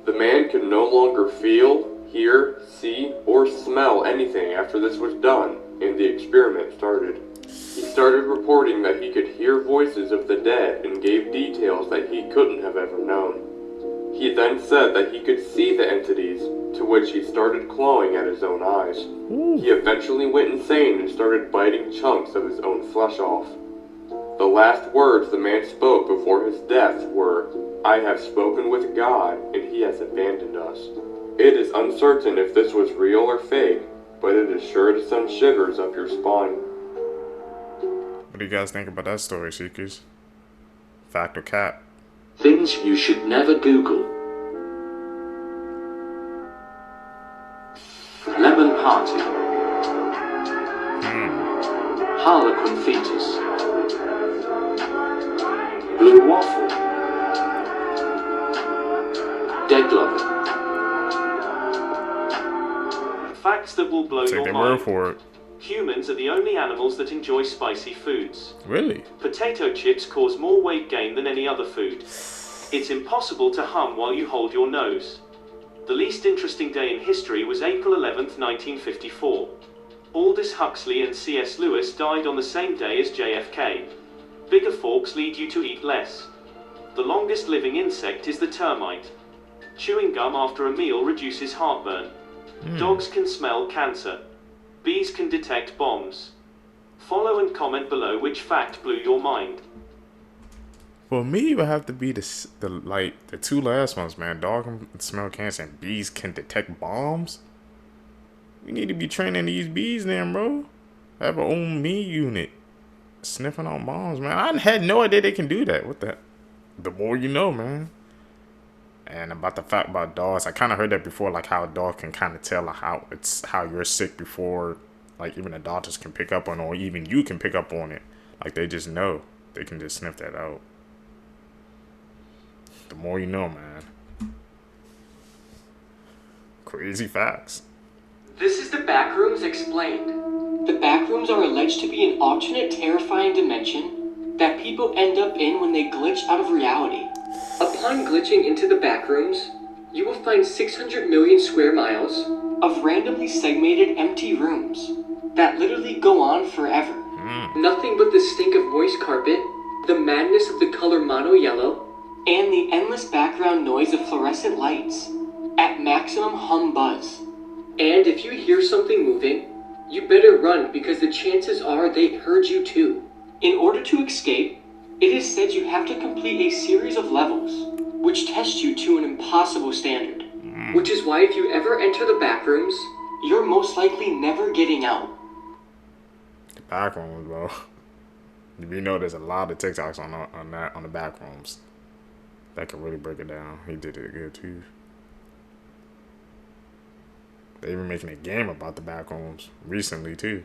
The man could no longer feel, hear, see, or smell anything after this was done, and the experiment started. He started reporting that he could hear voices of the dead and gave details that he couldn't have ever known. He then said that he could see the entities, to which he started clawing at his own eyes. He eventually went insane and started biting chunks of his own flesh off. The last words the man spoke before his death were, "I have spoken with God, and he has abandoned us." It is uncertain if this was real or fake, but it is sure to send shivers up your spine. What do you guys think about that story, Seekers? Fact or cap? Things you should never Google. Lemon Party. Harlequin Fetus. Blue Waffle. Dead Glover. Facts that will blow Take your their mind. word for it. Humans are the only animals that enjoy spicy foods. Really? Potato chips cause more weight gain than any other food. It's impossible to hum while you hold your nose. The least interesting day in history was April 11th, 1954. Aldous Huxley and C.S. Lewis died on the same day as JFK. Bigger forks lead you to eat less. The longest living insect is the termite. Chewing gum after a meal reduces heartburn. Dogs can smell cancer. Bees can detect bombs. Follow and comment below which fact blew your mind. For me, it would have to be the two last ones, man. Dog can smell cancer and bees can detect bombs. We need to be training these bees then, bro. Have our own me unit. Sniffing on bombs, man. I had no idea they can do that. What the heck? The more you know, man. And about the fact about dogs, I kind of heard that before, like how a dog can kind of tell how you're sick before, like even the doctors can pick up on it, or even you can pick up on it. Like they just know. They can just sniff that out. The more you know, man. Crazy facts. This is the Backrooms Explained. The Backrooms are alleged to be an alternate terrifying dimension that people end up in when they glitch out of reality. Upon glitching into the Backrooms, you will find 600 million square miles of randomly segmented empty rooms that literally go on forever. Nothing but the stink of moist carpet, the madness of the color mono yellow, and the endless background noise of fluorescent lights at maximum hum buzz. And if you hear something moving, you better run because the chances are they heard you too. In order to escape, it is said you have to complete a series of levels, which test you to an impossible standard. Which is why if you ever enter the Backrooms, you're most likely never getting out. The Backrooms, bro. You know there's a lot of TikToks on the Backrooms. That could really break it down. He did it good too. They even making a game about the Backrooms recently too.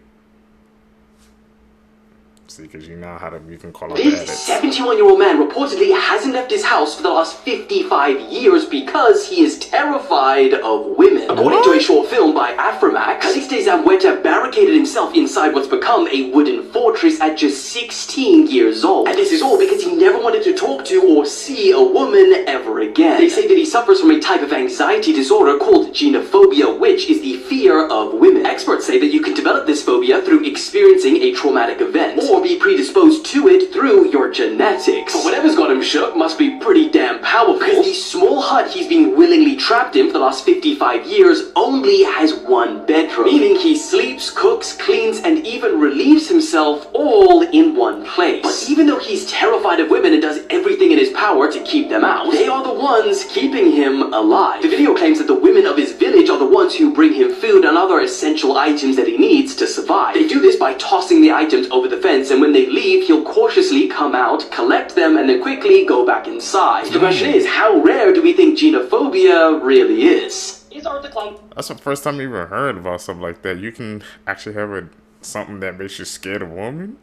See, because you know how you can call out the This edits. 71-year-old man reportedly hasn't left his house for the last 55 years because he is terrified of women. According to a short film by Aframax, Calixte Zamweta barricaded himself inside what's become a wooden fortress at just 16 years old. And this is all because he never wanted to talk to or see a woman ever again. They say that he suffers from a type of anxiety disorder called genophobia, which which is the fear of women. Experts say that you can develop this phobia through experiencing a traumatic event, or be predisposed to it through your genetics. But whatever's got him shook must be pretty damn powerful, because the small hut he's been willingly trapped in for the last 55 years only has one bedroom, meaning he sleeps, cooks, cleans, and even relieves himself all in one place. But even though he's terrified of women and does everything in his power to keep them out, they are the ones keeping him alive. The video claims that the women of his village are the ones who bring him food and other essential items that he needs to survive. They do this by tossing the items over the fence, and when they leave, he'll cautiously come out, collect them, and then quickly go back inside. The question is, how rare do we think genophobia really is? That's the first time I even heard about something like that. You can actually have something that makes you scared of women?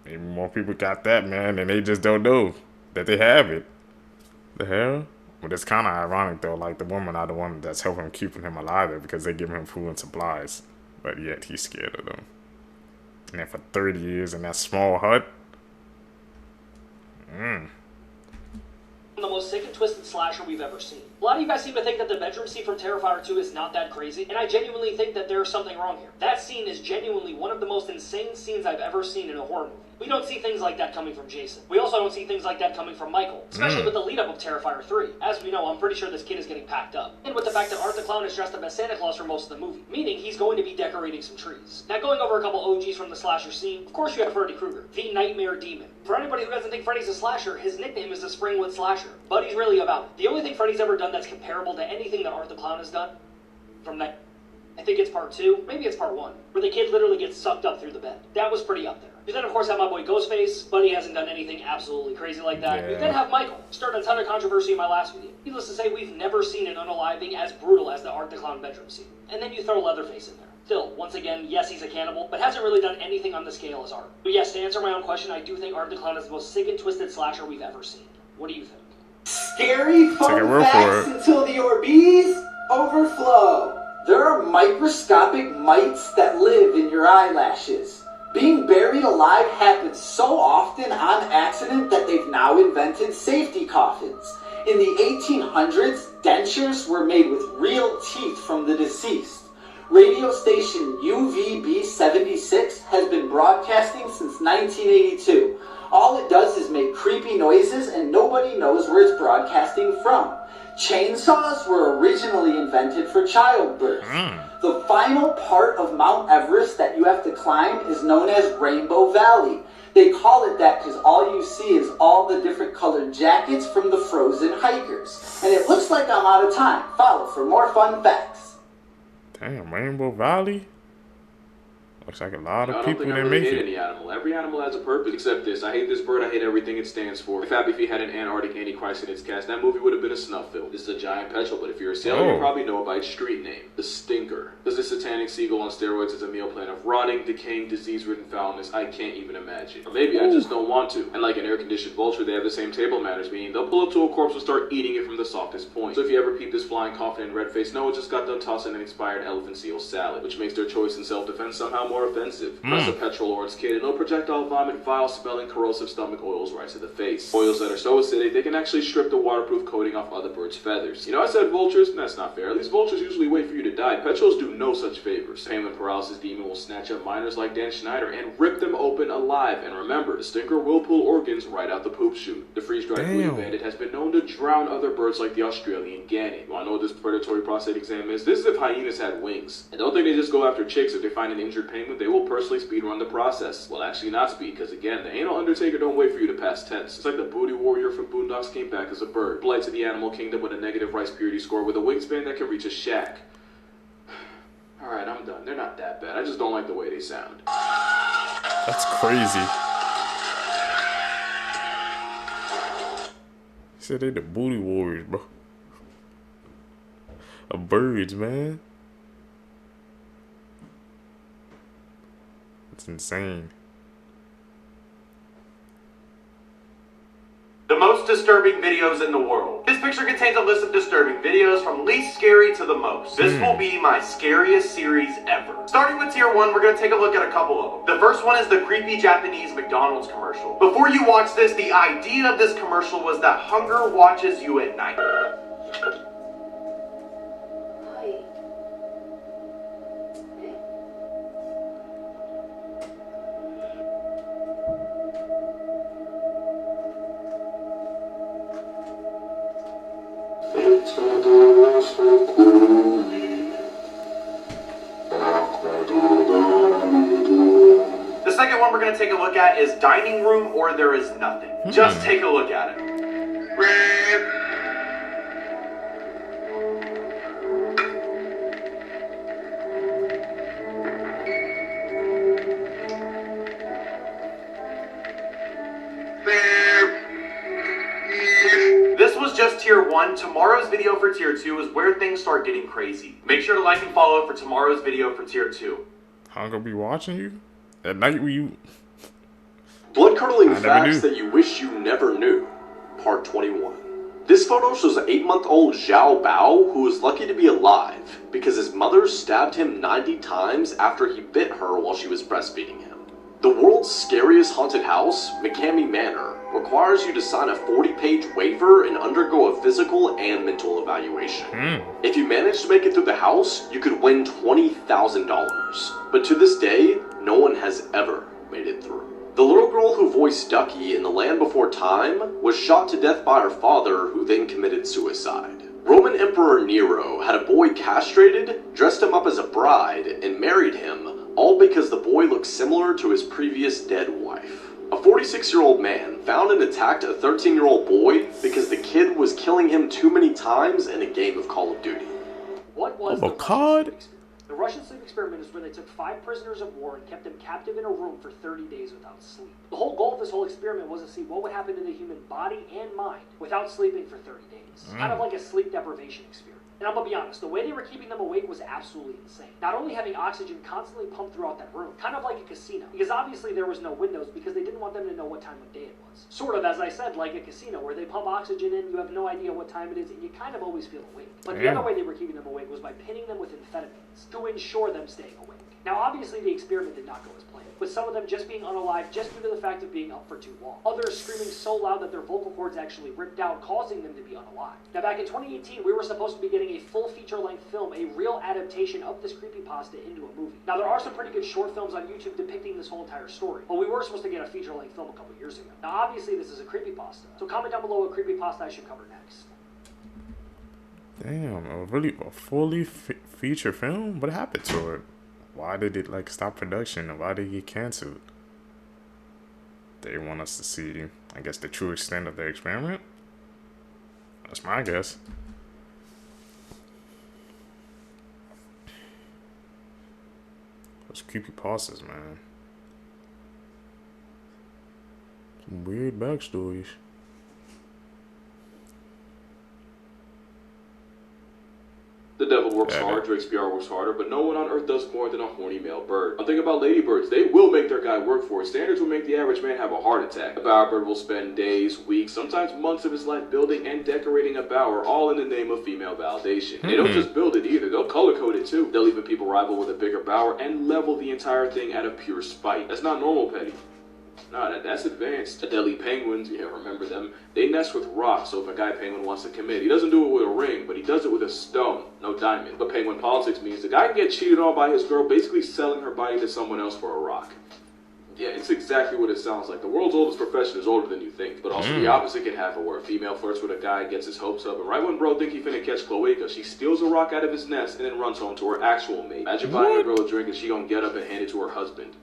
Maybe more people got that, man, and they just don't know that they have it. The hell? But it's kind of ironic, though. Like, the women are the one that's helping keeping him alive there because they give him food and supplies. But yet, he's scared of them. And then for 30 years in that small hut. The most sick and twisted slasher we've ever seen. A lot of you guys seem to think that the bedroom scene from Terrifier 2 is not that crazy, and I genuinely think that there's something wrong here. That scene is genuinely one of the most insane scenes I've ever seen in a horror movie. We don't see things like that coming from Jason. We also don't see things like that coming from Michael, especially with the lead-up of Terrifier 3. As we know, I'm pretty sure this kid is getting packed up. And with the fact that Art the Clown is dressed up as Santa Claus for most of the movie, meaning he's going to be decorating some trees. Now, going over a couple OGs from the slasher scene, of course you have Freddy Krueger, the Nightmare Demon. For anybody who doesn't think Freddy's a slasher, his nickname is the Springwood Slasher. But he's really about it. The only thing Freddy's ever done that's comparable to anything that Art the Clown has done, from that, I think it's part 2, maybe it's part 1, where the kid literally gets sucked up through the bed. That was pretty up there. You then, of course, have my boy Ghostface, but he hasn't done anything absolutely crazy like that. Yeah. You then have Michael, started a ton of controversy in my last video. Needless to say, we've never seen an unaliving as brutal as the Art the Clown bedroom scene. And then you throw Leatherface in there. Still, once again, yes, he's a cannibal, but hasn't really done anything on the scale as Art. But yes, to answer my own question, I do think Art the Clown is the most sick and twisted slasher we've ever seen. What do you think? Scary fun facts until the Orbeez overflow. There are microscopic mites that live in your eyelashes. Being buried alive happens so often on accident that they've now invented safety coffins. In the 1800s, dentures were made with real teeth from the deceased. Radio station UVB76 has been broadcasting since 1982. All it does is make creepy noises and nobody knows where it's broadcasting from. Chainsaws were originally invented for childbirth. The final part of Mount Everest that you have to climb is known as Rainbow Valley. They call it that because all you see is all the different colored jackets from the frozen hikers. And it looks like I'm out of time. Follow for more fun facts. Damn, Rainbow Valley? Looks like a lot of people that I make hate it. any animal. Every animal has a purpose except this. I hate this bird. I hate everything it stands for. If Happy Feet had an Antarctic Antichrist in its cast, that movie would have been a snuff film. This is a giant petrel, but if you're a sailor, you probably know it by its street name, the Stinker. Because this satanic seagull on steroids is a meal plan of rotting, decaying, disease-ridden foulness I can't even imagine. Or maybe I just don't want to. And like an air-conditioned vulture, they have the same table manners, meaning they'll pull up to a corpse and start eating it from the softest point. So if you ever peep this flying coffin and red face, no, it just got done tossing an expired elephant seal salad, which makes their choice in self-defense somehow more offensive. Press a petrol lord's kid and no projectile vomit, vile-smelling, corrosive stomach oils right to the face. Oils that are so acidic they can actually strip the waterproof coating off other birds' feathers. You know, I said vultures? That's not fair. At least vultures usually wait for you to die. Petrels do no such favors. Pain and paralysis demon will snatch up miners like Dan Schneider and rip them open alive. And remember, the Stinker will pull organs right out the poop chute. The freeze-dried booty bandit has been known to drown other birds like the Australian gannet. You wanna know what this predatory prostate exam is? This is if hyenas had wings. And don't think they just go after chicks. If they find an injured penguin, they will personally speedrun the process. Well, actually not speed, because again, the anal undertaker don't wait for you to pass tense. It's like the booty warrior from Boondocks came back as a bird. Blight to the animal kingdom with a negative rice purity score with a wingspan that can reach a shack. Alright, I'm done. They're not that bad. I just don't like the way they sound. That's crazy. He said they the booty warriors, bro. Of birds, man. It's insane. The most disturbing videos in the world. This picture contains a list of disturbing videos from least scary to the most. This will be my scariest series ever. Starting with tier 1, we're going to take a look at a couple of them. The first one is the creepy Japanese McDonald's commercial. Before you watch this, the idea of this commercial was that hunger watches you at night. to take a look at is dining room or there is nothing. Just take a look at it. This was just tier 1. Tomorrow's video for tier 2 is where things start getting crazy. Make sure to like and follow for tomorrow's video for tier 2. I'm gonna be watching you at night when you... Blood-curdling facts that you wish you never knew. Part 21. This photo shows an 8-month-old Zhao Bao who is lucky to be alive because his mother stabbed him 90 times after he bit her while she was breastfeeding him. The world's scariest haunted house, McCamey Manor, requires you to sign a 40-page waiver and undergo a physical and mental evaluation. If you manage to make it through the house, you could win $20,000. But to this day, no one has ever made it through. The little girl who voiced Ducky in The Land Before Time was shot to death by her father, who then committed suicide. Roman Emperor Nero had a boy castrated, dressed him up as a bride, and married him, all because the boy looked similar to his previous dead wife. A 46-year-old man found and attacked a 13-year-old boy because the kid was killing him too many times in a game of Call of Duty. What was the Russian sleep experiment? The Russian sleep experiment is where they took 5 prisoners of war and kept them captive in a room for 30 days without sleep. The whole goal of this whole experiment was to see what would happen to the human body and mind without sleeping for 30 days. Kind of like a sleep deprivation experiment. And I'm gonna be honest, the way they were keeping them awake was absolutely insane. Not only having oxygen constantly pumped throughout that room, kind of like a casino, because obviously there was no windows because they didn't want them to know what time of day it was. Sort of, as I said, like a casino where they pump oxygen in, you have no idea what time it is, and you kind of always feel awake. But the other way they were keeping them awake was by pinning them with amphetamines to ensure them staying awake. Now obviously the experiment did not go as planned, with some of them just being unalive just due to the fact of being up for too long. Others screaming so loud that their vocal cords actually ripped out, causing them to be unalive. Now back in 2018, we were supposed to be getting a full feature-length film, a real adaptation of this creepypasta into a movie. Now there are some pretty good short films on YouTube depicting this whole entire story, but we were supposed to get a feature-length film a couple years ago. Now obviously this is a creepypasta, so comment down below what creepypasta I should cover next. Damn, a fully feature film? What happened to it? Why did it like stop production and why did it get canceled? They want us to see, I guess, the true extent of their experiment? That's my guess. Those creepypastas, man. Some weird backstories. The devil works hard, Drake's PR works harder, but no one on earth does more than a horny male bird. I'm thinking about ladybirds. They will make their guy work for it. Standards will make the average man have a heart attack. A bowerbird will spend days, weeks, sometimes months of his life building and decorating a bower, all in the name of female validation. They don't just build it either, they'll color code it too. They'll even people rival with a bigger bower and level the entire thing out of pure spite. That's not normal, Petty. Nah, that's advanced. Adelie penguins, yeah, remember them. They nest with rocks, so if a guy penguin wants to commit, he doesn't do it with a ring, but he does it with a stone, no diamond. But penguin politics means the guy can get cheated on by his girl, basically selling her body to someone else for a rock. Yeah, it's exactly what it sounds like. The world's oldest profession is older than you think, but also the opposite can happen, where a female flirts with a guy and gets his hopes up, and right when bro think he finna catch cloaca, she steals a rock out of his nest and then runs home to her actual mate. Imagine buying a girl a drink and she gonna get up and hand it to her husband.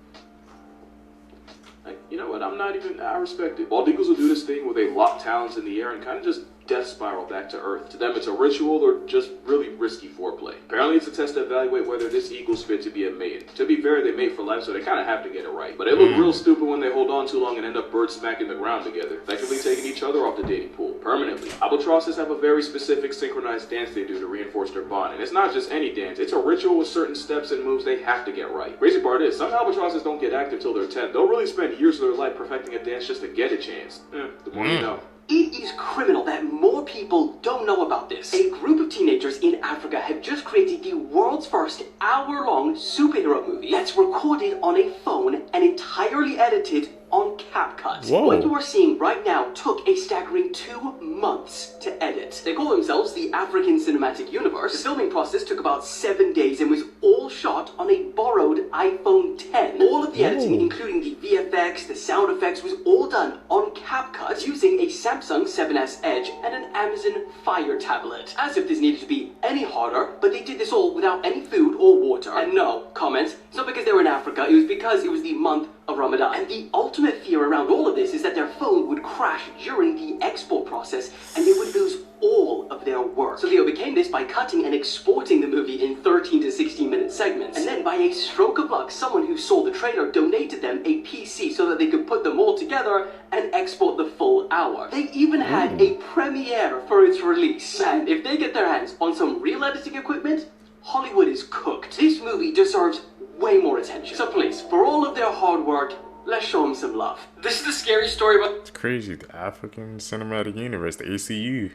Like, you know what, I respect it. Bald eagles will do this thing where they lock talons in the air and kind of just death spiral back to earth. To them, it's a ritual or just really risky foreplay. Apparently, it's a test to evaluate whether this eagle's fit to be a mate. To be fair, they mate for life, so they kind of have to get it right. But they look real stupid when they hold on too long and end up bird smacking the ground together, effectively taking each other off the dating pool, permanently. Albatrosses have a very specific synchronized dance they do to reinforce their bond, and it's not just any dance, it's a ritual with certain steps and moves they have to get right. Crazy part is, some albatrosses don't get active till they're 10. They'll really spend years of their life perfecting a dance just to get a chance. The more you know. It is criminal that more people don't know about this. A group of teenagers in Africa have just created the world's first hour-long superhero movie that's recorded on a phone and entirely edited on CapCut. Whoa. What you are seeing right now took a staggering 2 months to edit. They call themselves the African Cinematic Universe. The filming process took about 7 days and was all shot on a borrowed iPhone 10. All of the editing, including the VFX, the sound effects, was all done on CapCut using a Samsung 7S Edge and an Amazon Fire tablet. As if this needed to be any harder, but they did this all without any food or water. And no, comment, it's not because they were in Africa, it was because it was the month of Ramadan. And the ultimate fear around all of this is that their phone would crash during the export process and they would lose all of their work. So they overcame this by cutting and exporting the movie in 13 to 16 minute segments. And then by a stroke of luck, someone who saw the trailer donated them a PC so that they could put them all together and export the full hour. They even had a premiere for its release. Man, if they get their hands on some real editing equipment, Hollywood is cooked. This movie deserves way more attention. So please, for all of their hard work, let's show them some love. This is the scary story about... It's crazy, the African Cinematic Universe, the ACU.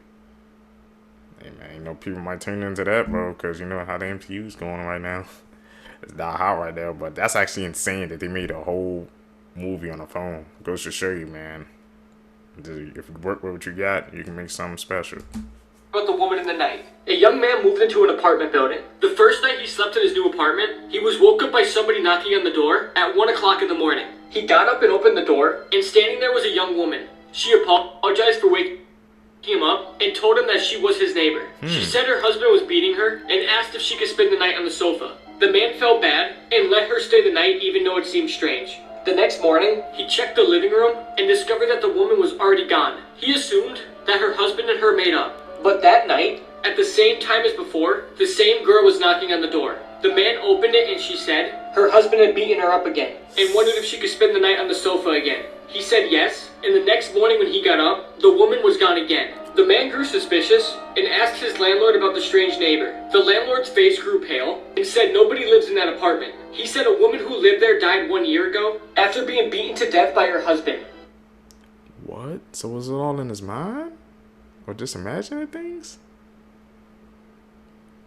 Hey man, you know, people might tune into that, bro, because you know how the MCU is going right now. It's not hot right there, but that's actually insane that they made a whole movie on a phone. Goes to show you, man. If you work with what you got, you can make something special. About the woman in the night. A young man moved into an apartment building. The first night he slept in his new apartment, he was woke up by somebody knocking on the door at 1 o'clock in the morning. He got up and opened the door, and standing there was a young woman. She apologized for waking him up and told him that she was his neighbor. She said her husband was beating her and asked if she could spend the night on the sofa. The man felt bad and let her stay the night even though it seemed strange. The next morning, he checked the living room and discovered that the woman was already gone. He assumed that her husband and her made up. But that night, at the same time as before, the same girl was knocking on the door. The man opened it and she said her husband had beaten her up again and wondered if she could spend the night on the sofa again. He said yes, and the next morning when he got up, the woman was gone again. The man grew suspicious and asked his landlord about the strange neighbor. The landlord's face grew pale and said nobody lives in that apartment. He said a woman who lived there died 1 year ago after being beaten to death by her husband. What? So was it all in his mind? Or just imagining things?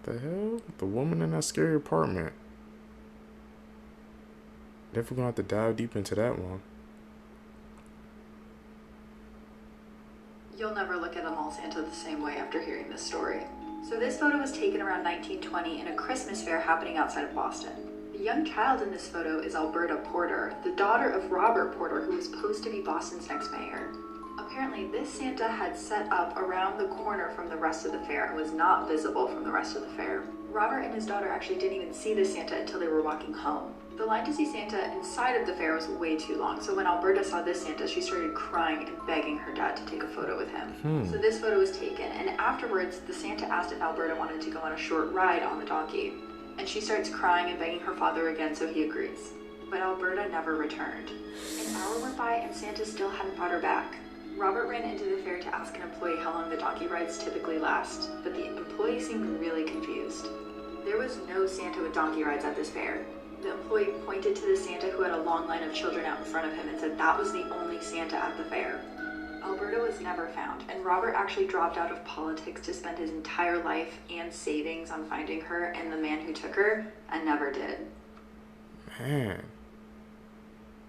The hell? The woman in that scary apartment. Definitely gonna have to dive deep into that one. You'll never look at a mall Santa the same way after hearing this story. So this photo was taken around 1920 in a Christmas fair happening outside of Boston. The young child in this photo is Alberta Porter, the daughter of Robert Porter, who was supposed to be Boston's next mayor. Apparently, this Santa had set up around the corner from the rest of the fair and was not visible from the rest of the fair. Robert and his daughter actually didn't even see the Santa until they were walking home. The line to see Santa inside of the fair was way too long, so when Alberta saw this Santa, she started crying and begging her dad to take a photo with him. So this photo was taken, and afterwards, the Santa asked if Alberta wanted to go on a short ride on the donkey. And she starts crying and begging her father again, so he agrees. But Alberta never returned. An hour went by and Santa still hadn't brought her back. Robert ran into the fair to ask an employee how long the donkey rides typically last, but the employee seemed really confused. There was no Santa with donkey rides at this fair. The employee pointed to the Santa who had a long line of children out in front of him and said that was the only Santa at the fair. Alberta was never found, and Robert actually dropped out of politics to spend his entire life and savings on finding her and the man who took her, and never did. Man.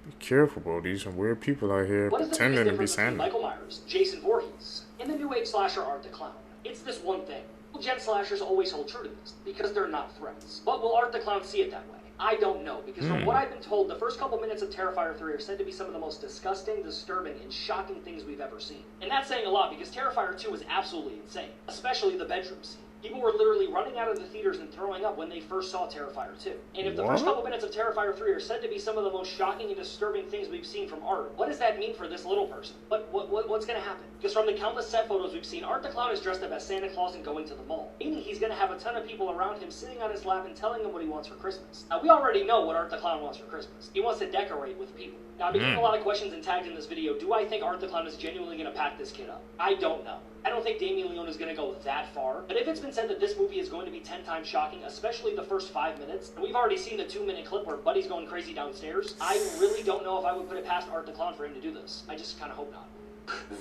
Be careful, bro. These are weird people out here pretending to be Santa. Michael Myers, Jason Voorhees, and the new age slasher Art the Clown. It's this one thing. Gen slashers always hold true to this, because they're not threats. But will Art the Clown see it that way? I don't know, because from what I've been told, the first couple minutes of Terrifier 3 are said to be some of the most disgusting, disturbing, and shocking things we've ever seen. And that's saying a lot, because Terrifier 2 is absolutely insane, especially the bedroom scene. People were literally running out of the theaters and throwing up when they first saw Terrifier 2. And if the first couple minutes of Terrifier 3 are said to be some of the most shocking and disturbing things we've seen from Art, what does that mean for this little person? What's gonna happen? Because from the countless set photos we've seen, Art the Clown is dressed up as Santa Claus and going to the mall. Meaning he's gonna have a ton of people around him sitting on his lap and telling him what he wants for Christmas. Now we already know what Art the Clown wants for Christmas. He wants to decorate with people. Now I've been getting a lot of questions and tagged in this video. Do I think Art the Clown is genuinely gonna pack this kid up? I don't know. I don't think Damien Leone is going to go that far, but if it's been said that this movie is going to be 10 times shocking, especially the first 5 minutes, and we've already seen the 2-minute clip where Buddy's going crazy downstairs, I really don't know if I would put it past Art the Clown for him to do this. I just kind of hope not.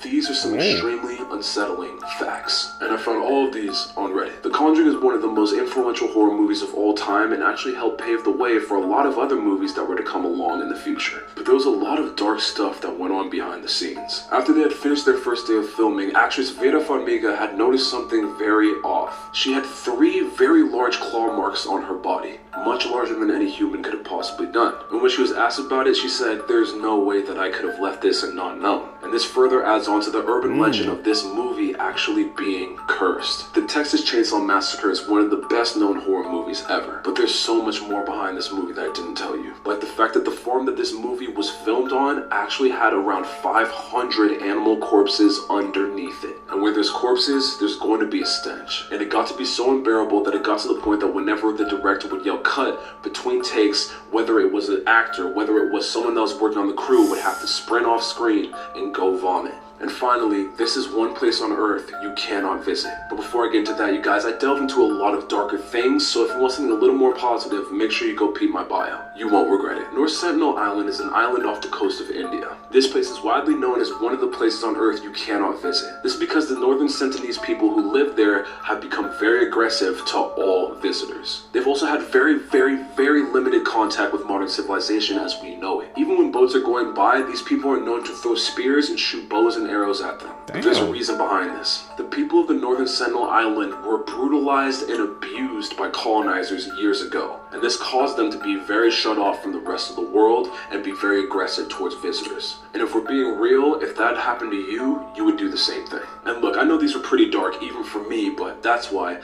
These are some extremely unsettling facts, and I found all of these on Reddit. The Conjuring is one of the most influential horror movies of all time and actually helped pave the way for a lot of other movies that were to come along in the future. But there was a lot of dark stuff that went on behind the scenes. After they had finished their first day of filming, actress Vera Farmiga had noticed something very off. She had 3 very large claw marks on her body, much larger than any human could have possibly done. And when she was asked about it, she said, "There's no way that I could have left this and not known." and this further adds on to the urban legend of this movie actually being cursed. The Texas Chainsaw Massacre is one of the best known horror movies ever, but there's so much more behind this movie that I didn't tell you. Like the fact that the farm that this movie was filmed on actually had around 500 animal corpses underneath it. And where there's corpses, there's going to be a stench. And it got to be so unbearable that it got to the point that whenever the director would yell cut between takes, whether it was an actor, whether it was someone that was working on the crew, would have to sprint off screen and go vomit. And finally, this is one place on Earth you cannot visit. But before I get into that, you guys, I delve into a lot of darker things, so if you want something a little more positive, make sure you go peep my bio. You won't regret it. North Sentinel Island is an island off the coast of India. This place is widely known as one of the places on Earth you cannot visit. This is because the Northern Sentinelese people who live there have become very aggressive to all visitors. They've also had very limited contact with modern civilization as we know it. Even when boats are going by, these people are known to throw spears and shoot bows and arrows at them. But there's a reason behind this. The people of the Northern Sentinel Island were brutalized and abused by colonizers years ago, and this caused them to be very shut off from the rest of the world and be very aggressive towards visitors. And if we're being real, if that happened to you, you would do the same thing. And look, I know these were pretty dark even for me, but that's why.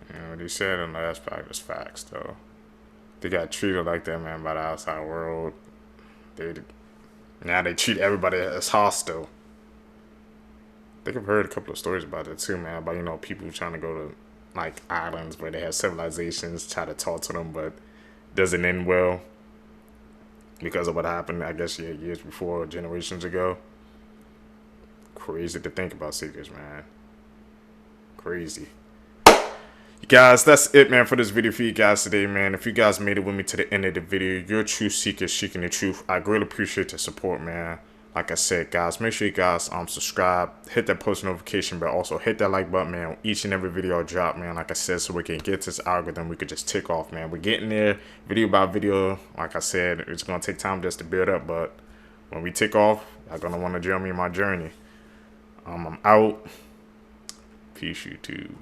Yeah, what he said in the last part is facts, though. They got treated like that, man, by the outside world. Now they treat everybody as hostile. I think I've heard a couple of stories about that too, man. About, you know, people trying to go to like islands where they have civilizations, try to talk to them, but doesn't end well because of what happened, I guess, yeah, years before, generations ago. Crazy to think about, seekers, man. Crazy. You guys, that's it, man, for this video for you guys today, man. If you guys made it with me to the end of the video, you're a true seeker seeking the truth. I greatly appreciate the support, man. Like I said, guys, make sure you guys subscribe, hit that post notification bell, also hit that like button, man, on each and every video I drop, man. Like I said, so we can get this algorithm, we could just tick off, man. We're getting there, video by video. Like I said, it's gonna take time just to build up, but when we tick off, I'm gonna want to join me in my journey. I'm out. Peace, YouTube.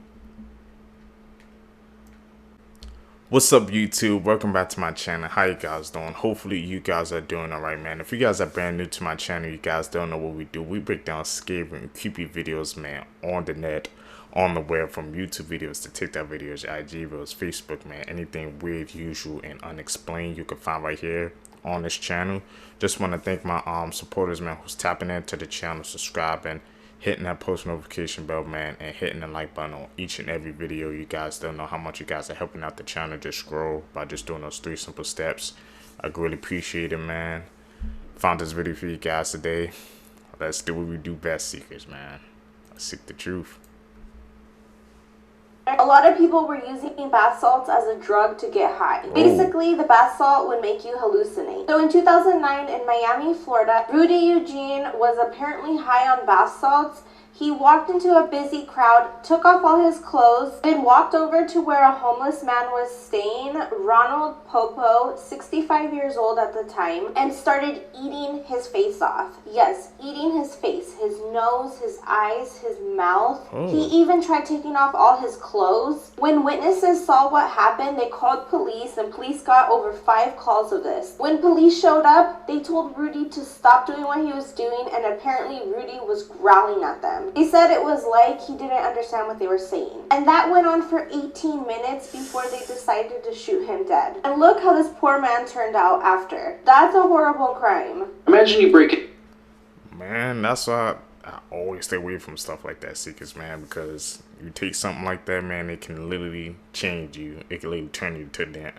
What's up, YouTube? Welcome back to my channel. How you guys doing? Hopefully you guys are doing alright, man. If you guys are brand new to my channel, you guys don't know what we do. We break down scary and creepy videos, man, on the net, on the web, from YouTube videos to TikTok videos, IG videos, Facebook, man. Anything weird, usual, and unexplained you can find right here on this channel. Just want to thank my supporters, man, who's tapping into the channel, subscribing, hitting that post notification bell, man, and hitting the like button on each and every video. You guys don't know how much you guys are helping out the channel just grow by just doing those 3 simple steps. I really appreciate it, man. Found this video for you guys today. Let's do what we do best, seekers, man. Let's seek the truth. A lot of people were using bath salts as a drug to get high. Basically, the bath salt would make you hallucinate. So in 2009 in Miami, Florida, Rudy Eugene was apparently high on bath salts. He walked into a busy crowd, took off all his clothes, then walked over to where a homeless man was staying, Ronald Popo, 65 years old at the time, and started eating his face off. Yes, eating his face, his nose, his eyes, his mouth. He even tried taking off all his clothes. When witnesses saw what happened, they called police, and police got over 5 calls of this. When police showed up, they told Rudy to stop doing what he was doing, and apparently Rudy was growling at them. He said it was like he didn't understand what they were saying. And that went on for 18 minutes before they decided to shoot him dead. And look how this poor man turned out after. That's a horrible crime. Imagine you break it. Man, that's why I always stay away from stuff like that, seekers, man, because you take something like that, man, it can literally change you. It can literally turn you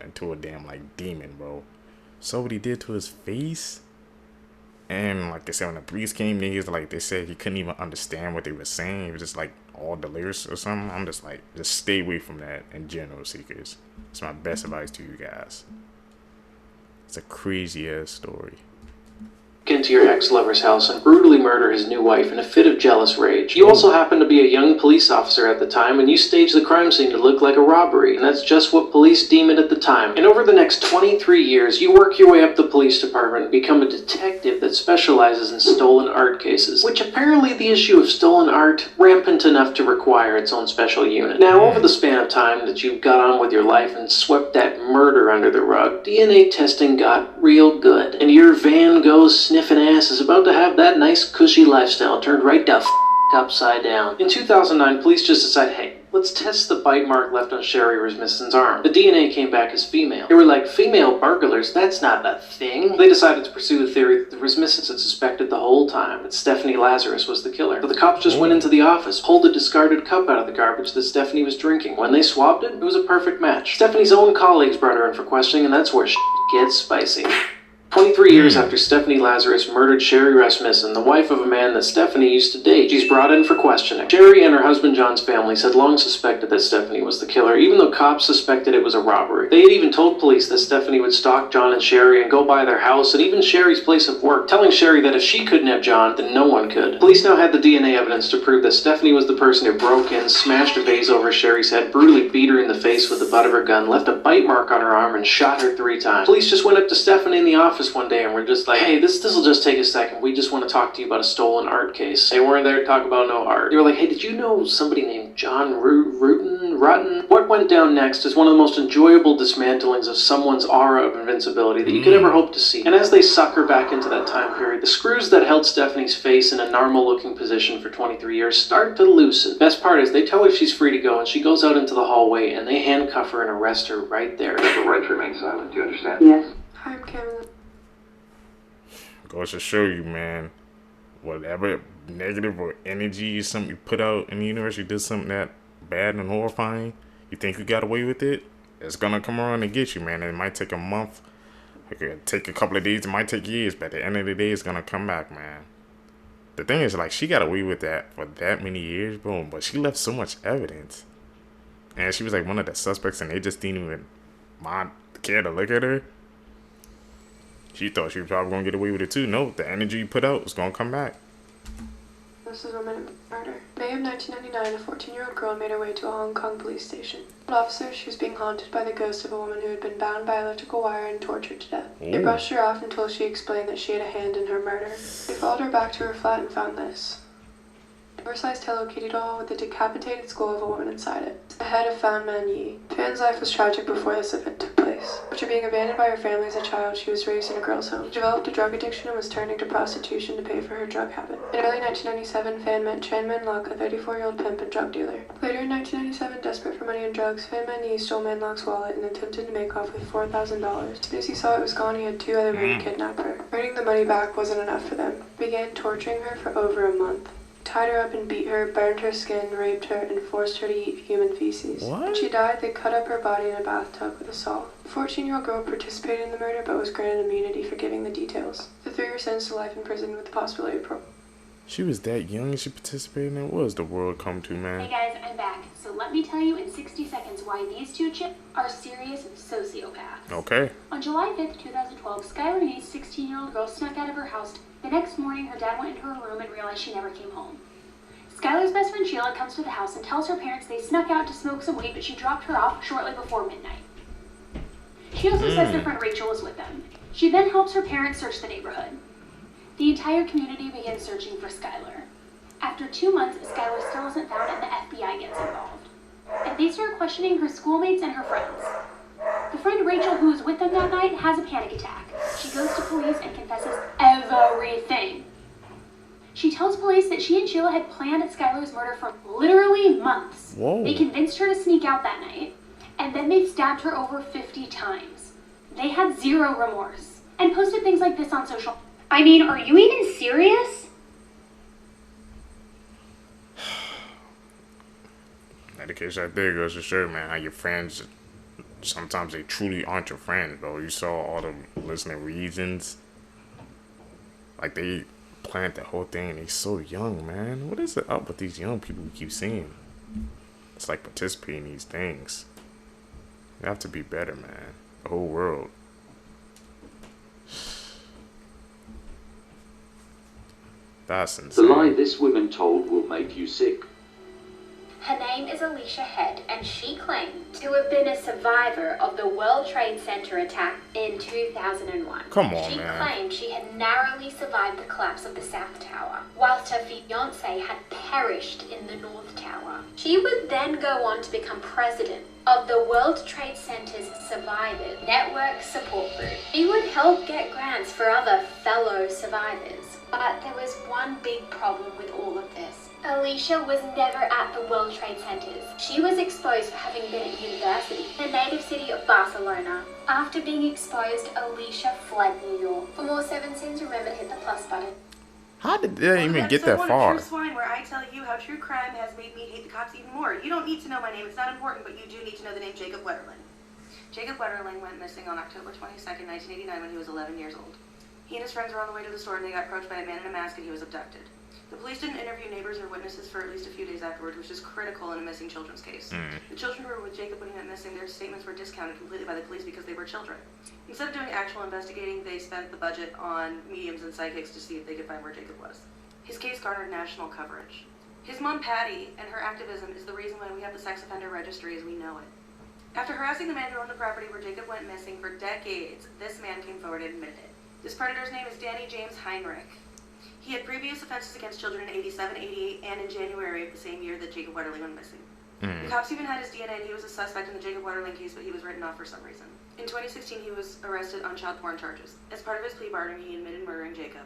into a damn like demon, bro. So what he did to his face? And like I said, when the police came, they said he couldn't even understand what they were saying. It was just like all delirious or something. I'm just like, just stay away from that in general, seekers. It's my best advice to you guys. It's a crazy ass story. Into your ex-lover's house and brutally murder his new wife in a fit of jealous rage. You also happen to be a young police officer at the time, and you stage the crime scene to look like a robbery, and that's just what police deem it at the time. And over the next 23 years, you work your way up the police department and become a detective that specializes in stolen art cases, which apparently the issue of stolen art rampant enough to require its own special unit. Now, over the span of time that you've got on with your life and swept that murder under the rug, DNA testing got real good, and your van goes sniffing ass is about to have that nice cushy lifestyle turned right the f upside down. In 2009, police just decided, hey, let's test the bite mark left on Sherry Rasmussen's arm. The DNA came back as female. They were like, female burglars? That's not a thing. They decided to pursue the theory that the Rasmussens had suspected the whole time that Stephanie Lazarus was the killer. So the cops just went into the office, pulled a discarded cup out of the garbage that Stephanie was drinking. When they swabbed it, it was a perfect match. Stephanie's own colleagues brought her in for questioning, and that's where shit gets spicy. 23 years after Stephanie Lazarus murdered Sherry Rasmussen, the wife of a man that Stephanie used to date, she's brought in for questioning. Sherry and her husband John's families had long suspected that Stephanie was the killer, even though cops suspected it was a robbery. They had even told police that Stephanie would stalk John and Sherry and go by their house and even Sherry's place of work, telling Sherry that if she couldn't have John, then no one could. Police now had the DNA evidence to prove that Stephanie was the person who broke in, smashed a vase over Sherry's head, brutally beat her in the face with the butt of her gun, left a bite mark on her arm, and shot her 3 times. Police just went up to Stephanie in the office one day and were just like, hey, this'll just take a second. We just want to talk to you about a stolen art case. They weren't there to talk about no art. They were like, hey, did you know somebody named John Rotten? What went down next is one of the most enjoyable dismantlings of someone's aura of invincibility that you could ever hope to see. And as they suck her back into that time period, the screws that held Stephanie's face in a normal-looking position for 23 years start to loosen. Best part is they tell her she's free to go, and she goes out into the hallway, and they handcuff her and arrest her right there. You have the right to remain silent. Do you understand? Yes. I'm Cameron. Goes to show you, man, whatever negative or energy or something you put out in the universe, you did something that bad and horrifying, you think you got away with it, it's gonna come around and get you, man. It might take a month, it could take a couple of days, it might take years, but at the end of the day, it's gonna come back, man. The thing is, like, she got away with that for that many years, boom, but she left so much evidence. And she was like one of the suspects, and they just didn't even care to look at her. She thought she was probably going to get away with it too. No, the energy you put out was going to come back. This is woman murder. May of 1999, a 14-year-old girl made her way to a Hong Kong police station. Officer, she was being haunted by the ghost of a woman who had been bound by electrical wire and tortured to death. They brushed her off until she explained that she had a hand in her murder. They followed her back to her flat and found this. A oversized Hello Kitty doll with the decapitated skull of a woman inside it. It's the head of Fan Man Yi. Fan's life was tragic before this event took place. After being abandoned by her family as a child, she was raised in a girls' home. She developed a drug addiction and was turning to prostitution to pay for her drug habit. In early 1997, Fan met Chan Man Lok, a 34-year-old pimp and drug dealer. Later in 1997, desperate for money and drugs, Fan Man Yi stole Man Lok's wallet and attempted to make off with $4,000. As soon as he saw it was gone, he had 2 other men kidnap her. Earning the money back wasn't enough for them. He began torturing her for over a month. Tied her up and beat her, burned her skin, raped her, and forced her to eat human feces. When she died, they cut up her body in a bathtub with a saw. The 14-year-old girl participated in the murder but was granted immunity for giving the details. The 3 were sentenced to life in prison with the possibility of parole. She was that young and she participated in it. What does the world come to, man? Hey guys, I'm back. So let me tell you in 60 seconds why these 2 chicks are serious sociopaths. Okay. On July 5th, 2012, Skylar Neese, 16-year-old girl, snuck out of her house. The next morning, her dad went into her room and realized she never came home. Skylar's best friend Sheila comes to the house and tells her parents they snuck out to smoke some weed, but she dropped her off shortly before midnight. She also says their friend Rachel was with them. She then helps her parents search the neighborhood. The entire community begins searching for Skylar. After 2 months, Skylar still isn't found and the FBI gets involved. And they start questioning her schoolmates and her friends. The friend Rachel, who was with them that night, has a panic attack. She goes to police and confesses everything. She tells police that she and Sheila had planned Skylar's murder for literally months. Whoa. They convinced her to sneak out that night, and then they stabbed her over 50 times. They had 0 remorse, and posted things like this on social. I mean, are you even serious? That the case right there goes to show, man, how your friends, sometimes they truly aren't your friends, bro. You saw all the listening reasons. Like, they plant that whole thing and they so young, man. What is it up with these young people we keep seeing? It's like participating in these things. You have to be better, man. The whole world. That's insane. The lie this woman told will make you sick. Her name is Alicia Head, and she claimed to have been a survivor of the World Trade Center attack in 2001. Come on, she man. claimed she had narrowly survived the collapse of the South Tower, whilst her fiancé had perished in the North Tower. She would then go on to become president of the World Trade Center's Survivors Network Support Group. She would help get grants for other fellow survivors. But there was one big problem with all of this. Alicia was never at the World Trade Centers. She was exposed for having been at university in the native city of Barcelona. After being exposed, Alicia fled New York. For more 7 Sins, remember to hit the plus button. How did they even get that far? True Swine, where I tell you how true crime has made me hate the cops even more. You don't need to know my name, it's not important, but you do need to know the name Jacob Wetterling. Jacob Wetterling went missing on October 22nd, 1989 when he was 11 years old. He and his friends were on the way to the store and they got approached by a man in a mask and he was abducted. The police didn't interview neighbors or witnesses for at least a few days afterwards, which is critical in a missing children's case. The children who were with Jacob when he went missing, their statements were discounted completely by the police because they were children. Instead of doing actual investigating, they spent the budget on mediums and psychics to see if they could find where Jacob was. His case garnered national coverage. His mom, Patty, and her activism is the reason why we have the sex offender registry as we know it. After harassing the man who owned the property where Jacob went missing for decades, this man came forward and admitted it. This predator's name is Danny James Heinrich. He had previous offenses against children in 87, 88, and in January of the same year that Jacob Wetterling went missing. The cops even had his DNA and he was a suspect in the Jacob Wetterling case, but he was written off for some reason. In 2016, he was arrested on child porn charges. As part of his plea bargain, he admitted murdering Jacob.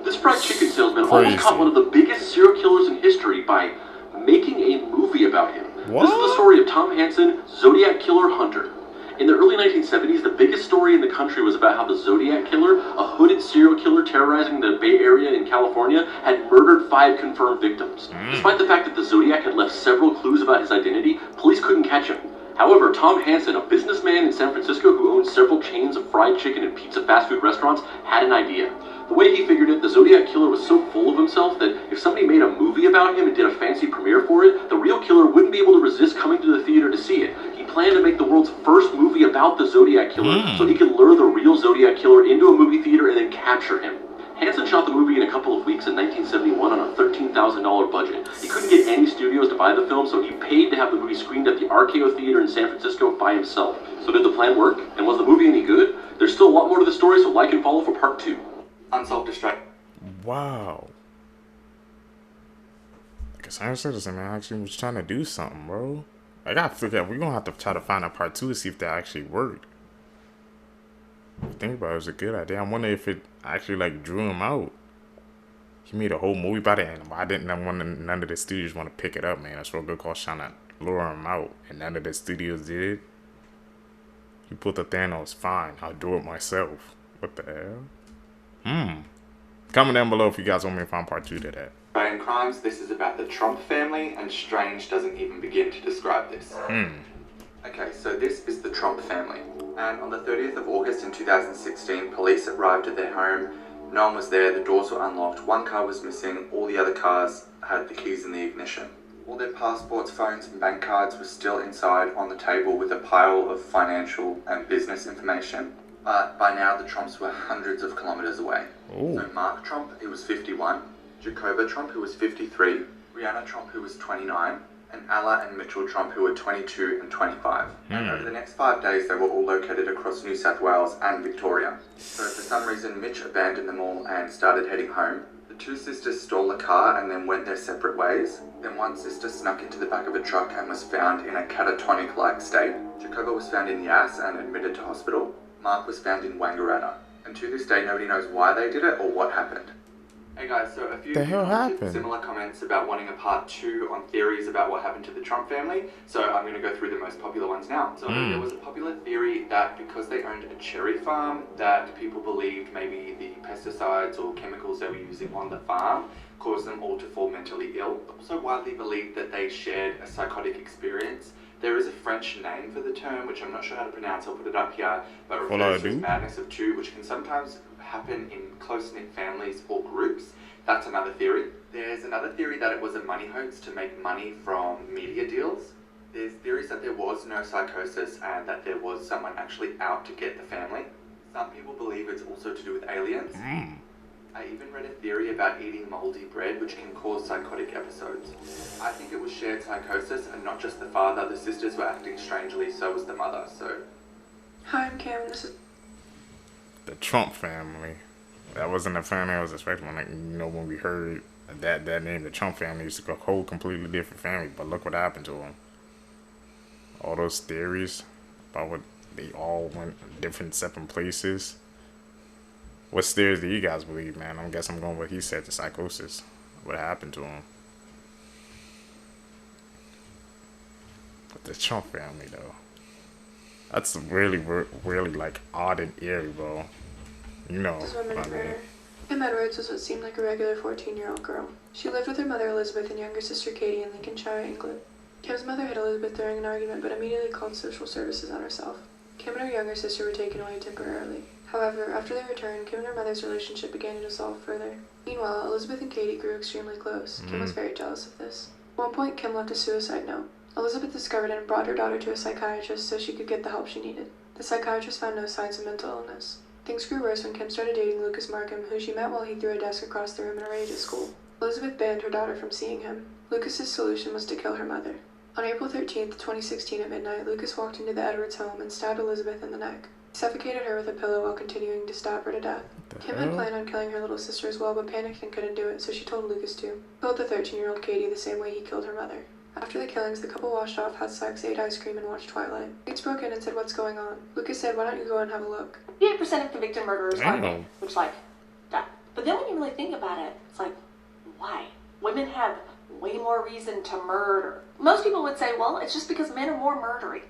This fried chicken salesman almost caught one of the biggest serial killers in history by making a movie about him. What? This is the story of Tom Hansen, Zodiac Killer Hunter. In the early 1970s, the biggest story in the country was about how the Zodiac Killer, a hooded serial killer terrorizing the Bay Area in California, had murdered 5 confirmed victims. Despite the fact that the Zodiac had left several clues about his identity, police couldn't catch him. However, Tom Hansen, a businessman in San Francisco who owned several chains of fried chicken and pizza fast food restaurants, had an idea. The way he figured it, the Zodiac Killer was so full of himself that if somebody made a movie about him and did a fancy premiere for it, the real killer wouldn't be able to resist coming to the theater to see it. He planned to make the world's first movie about the Zodiac Killer so he could lure the real Zodiac Killer into a movie theater and then capture him. Hansen shot the movie in a couple of weeks in 1971 on a $13,000 budget. He couldn't get any studios to buy the film, so he paid to have the movie screened at the RKO Theater in San Francisco by himself. So did the plan work? And was the movie any good? There's still a lot more to the story, so like and follow for part 2. Unsolved Mysteries. Wow. Like a science citizen, man, actually was trying to do something, bro. I gotta figure out, we're gonna have to try to find a part 2 to see if that actually worked. Think about it, it was a good idea. I wonder if it actually like drew him out. He made a whole movie about it, and why didn't none of the studios want to pick it up, man? That's what good call trying to lure him out, and none of the studios did. He put the Thanos, fine, I'll do it myself. What the hell? Comment down below if you guys want me to find part 2 to that. Australian crimes, this is about the Trump family, and strange doesn't even begin to describe this. Okay, so this is the Trump family. And on the 30th of August in 2016, police arrived at their home. No one was there, the doors were unlocked, one car was missing, all the other cars had the keys in the ignition. All their passports, phones and bank cards were still inside on the table with a pile of financial and business information. But by now the Trumps were hundreds of kilometers away. So Mark Trump, who was 51, Jacoba Trump, who was 53, Brianna Trump, who was 29, and Alla and Mitchell Trump, who were 22 and 25. And over the next 5 days, they were all located across New South Wales and Victoria. So for some reason, Mitch abandoned them all and started heading home. The 2 sisters stole a car and then went their separate ways. Then one sister snuck into the back of a truck and was found in a catatonic-like state. Jacoba was found in Yass and admitted to hospital. Mark was found in Wangaratta. And to this day, nobody knows why they did it or what happened. Hey guys, so a few people had similar comments about wanting a part 2 on theories about what happened to the Trump family, so I'm going to go through the most popular ones now. So there was a popular theory that because they owned a cherry farm, that people believed maybe the pesticides or chemicals they were using on the farm caused them all to fall mentally ill. Also widely believed that they shared a psychotic experience. There is a French name for the term, which I'm not sure how to pronounce, I'll put it up here, but refers to madness of 2, which can sometimes happen in close-knit families or groups. That's another theory. There's another theory that it was a money hoax to make money from media deals. There's theories that there was no psychosis and that there was someone actually out to get the family. Some people believe it's also to do with aliens. I even read a theory about eating moldy bread which can cause psychotic episodes. I think it was shared psychosis and not just the father. The sisters were acting strangely, so was the mother, so... Hi, I'm Cam, this is... The Trump family. That wasn't the family I was expecting. Like, you know, when we heard that name, the Trump family, used to go a whole completely different family. But look what happened to them. All those theories about what they all went different separate places. What theories do you guys believe, man? I guess I'm going with what he said, the psychosis. What happened to him? But the Trump family, though. That's really, really, like, odd and eerie, bro. You know. This woman murder. Kim Edwards was what seemed like a regular 14-year-old girl. She lived with her mother Elizabeth and younger sister Katie in Lincolnshire, England. Kim's mother hid Elizabeth during an argument, but immediately called social services on herself. Kim and her younger sister were taken away temporarily. However, after they returned, Kim and her mother's relationship began to dissolve further. Meanwhile, Elizabeth and Katie grew extremely close. Kim was very jealous of this. At one point, Kim left a suicide note. Elizabeth discovered it and brought her daughter to a psychiatrist so she could get the help she needed. The psychiatrist found no signs of mental illness. Things grew worse when Kim started dating Lucas Markham, who she met while he threw a desk across the room in a rage at school. Elizabeth banned her daughter from seeing him. Lucas's solution was to kill her mother. On April 13th, 2016 at midnight, Lucas walked into the Edwards home and stabbed Elizabeth in the neck. He suffocated her with a pillow while continuing to stab her to death. Kim had planned on killing her little sister as well, but panicked and couldn't do it, so she told Lucas to. He killed the 13-year-old Katie the same way he killed her mother. After the killings, the couple washed off, had sex, ate ice cream, and watched Twilight. Gates broke in and said, "What's going on?" Lucas said, "Why don't you go and have a look?" 58% of convicted murderers are men, which, like, that. But then when you really think about it, it's like, why? Women have way more reason to murder. Most people would say, well, it's just because men are more murdery.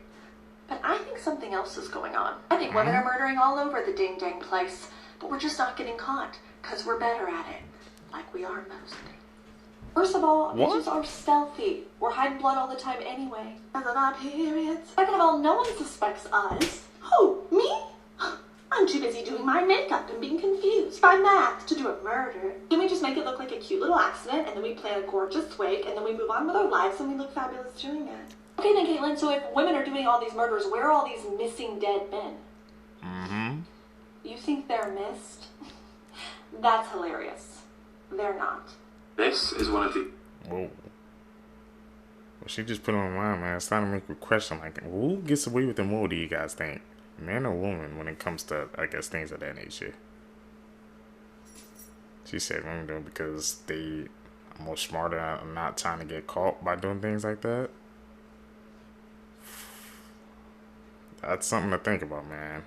But I think something else is going on. I think women are murdering all over the ding-dang place, but we're just not getting caught, because we're better at it, like we are most. First of all, bitches are stealthy. We're hiding blood all the time anyway. Because of our periods. Second of all, no one suspects us. Who? Me? I'm too busy doing my makeup and being confused by math to do a murder. Can we just make it look like a cute little accident, and then we plan a gorgeous wake, and then we move on with our lives, and we look fabulous doing it? Okay then, Caitlin, so if women are doing all these murders, where are all these missing dead men? You think they're missed? That's hilarious. They're not. This is one of the... Whoa. Well, she just put on my mind, man. It's starting to make me question, like, who gets away with it more, do you guys think? Man or woman when it comes to, I guess, things of that nature? She said women do it because they are more smarter and not trying to get caught by doing things like that. That's something to think about, man.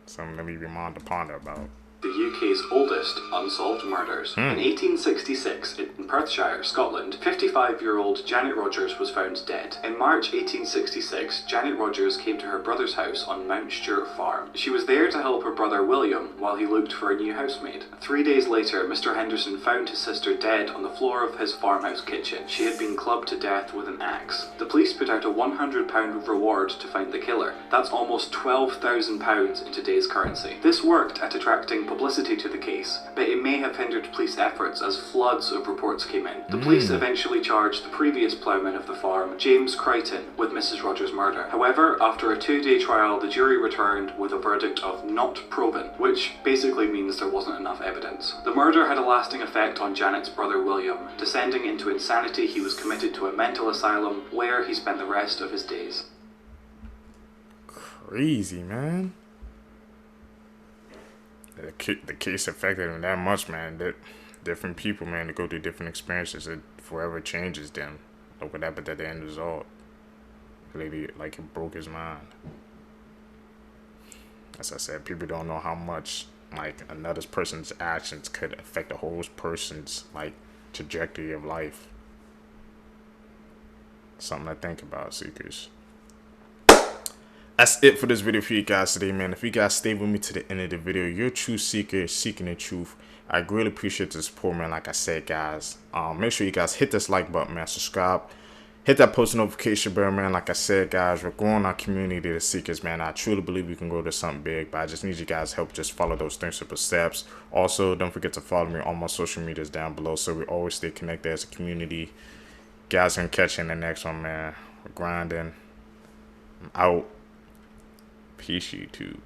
Something to leave your mind to ponder about. The UK's oldest unsolved murders. In 1866, in Perthshire, Scotland, 55-year-old Janet Rogers was found dead. In March 1866, Janet Rogers came to her brother's house on Mount Stewart Farm. She was there to help her brother William while he looked for a new housemaid. 3 days later, Mr. Henderson found his sister dead on the floor of his farmhouse kitchen. She had been clubbed to death with an axe. The police put out a £100 reward to find the killer. That's almost £12,000 in today's currency. This worked at attracting publicity to the case, but it may have hindered police efforts as floods of reports came in. The police eventually charged the previous ploughman of the farm, James Crichton, with Mrs. Rogers' murder. However, after a 2-day trial, the jury returned with a verdict of not proven, which basically means there wasn't enough evidence. The murder had a lasting effect on Janet's brother William. Descending into insanity, he was committed to a mental asylum where he spent the rest of his days. Crazy, man. The case affected them that much, man. That different people, man, to go through different experiences, it forever changes them. Look what happened at the end result. Lady, like, it broke his mind. As I said, people don't know how much, like, another person's actions could affect a whole person's, like, trajectory of life. Something to think about, seekers. That's it for this video for you guys today, man. If you guys stay with me to the end of the video, you're a true seeker seeking the truth. I greatly appreciate the support, man. Like I said, guys, make sure you guys hit this like button, man. Subscribe, hit that post notification bell, man. Like I said, guys, we're growing our community of seekers, man. I truly believe we can go to something big, but I just need you guys' help. Just follow those 3 simple steps. Also, don't forget to follow me on my social medias down below, so we always stay connected as a community. Guys, can catch you in the next one, man. We're grinding. I'm out. Peace, YouTube.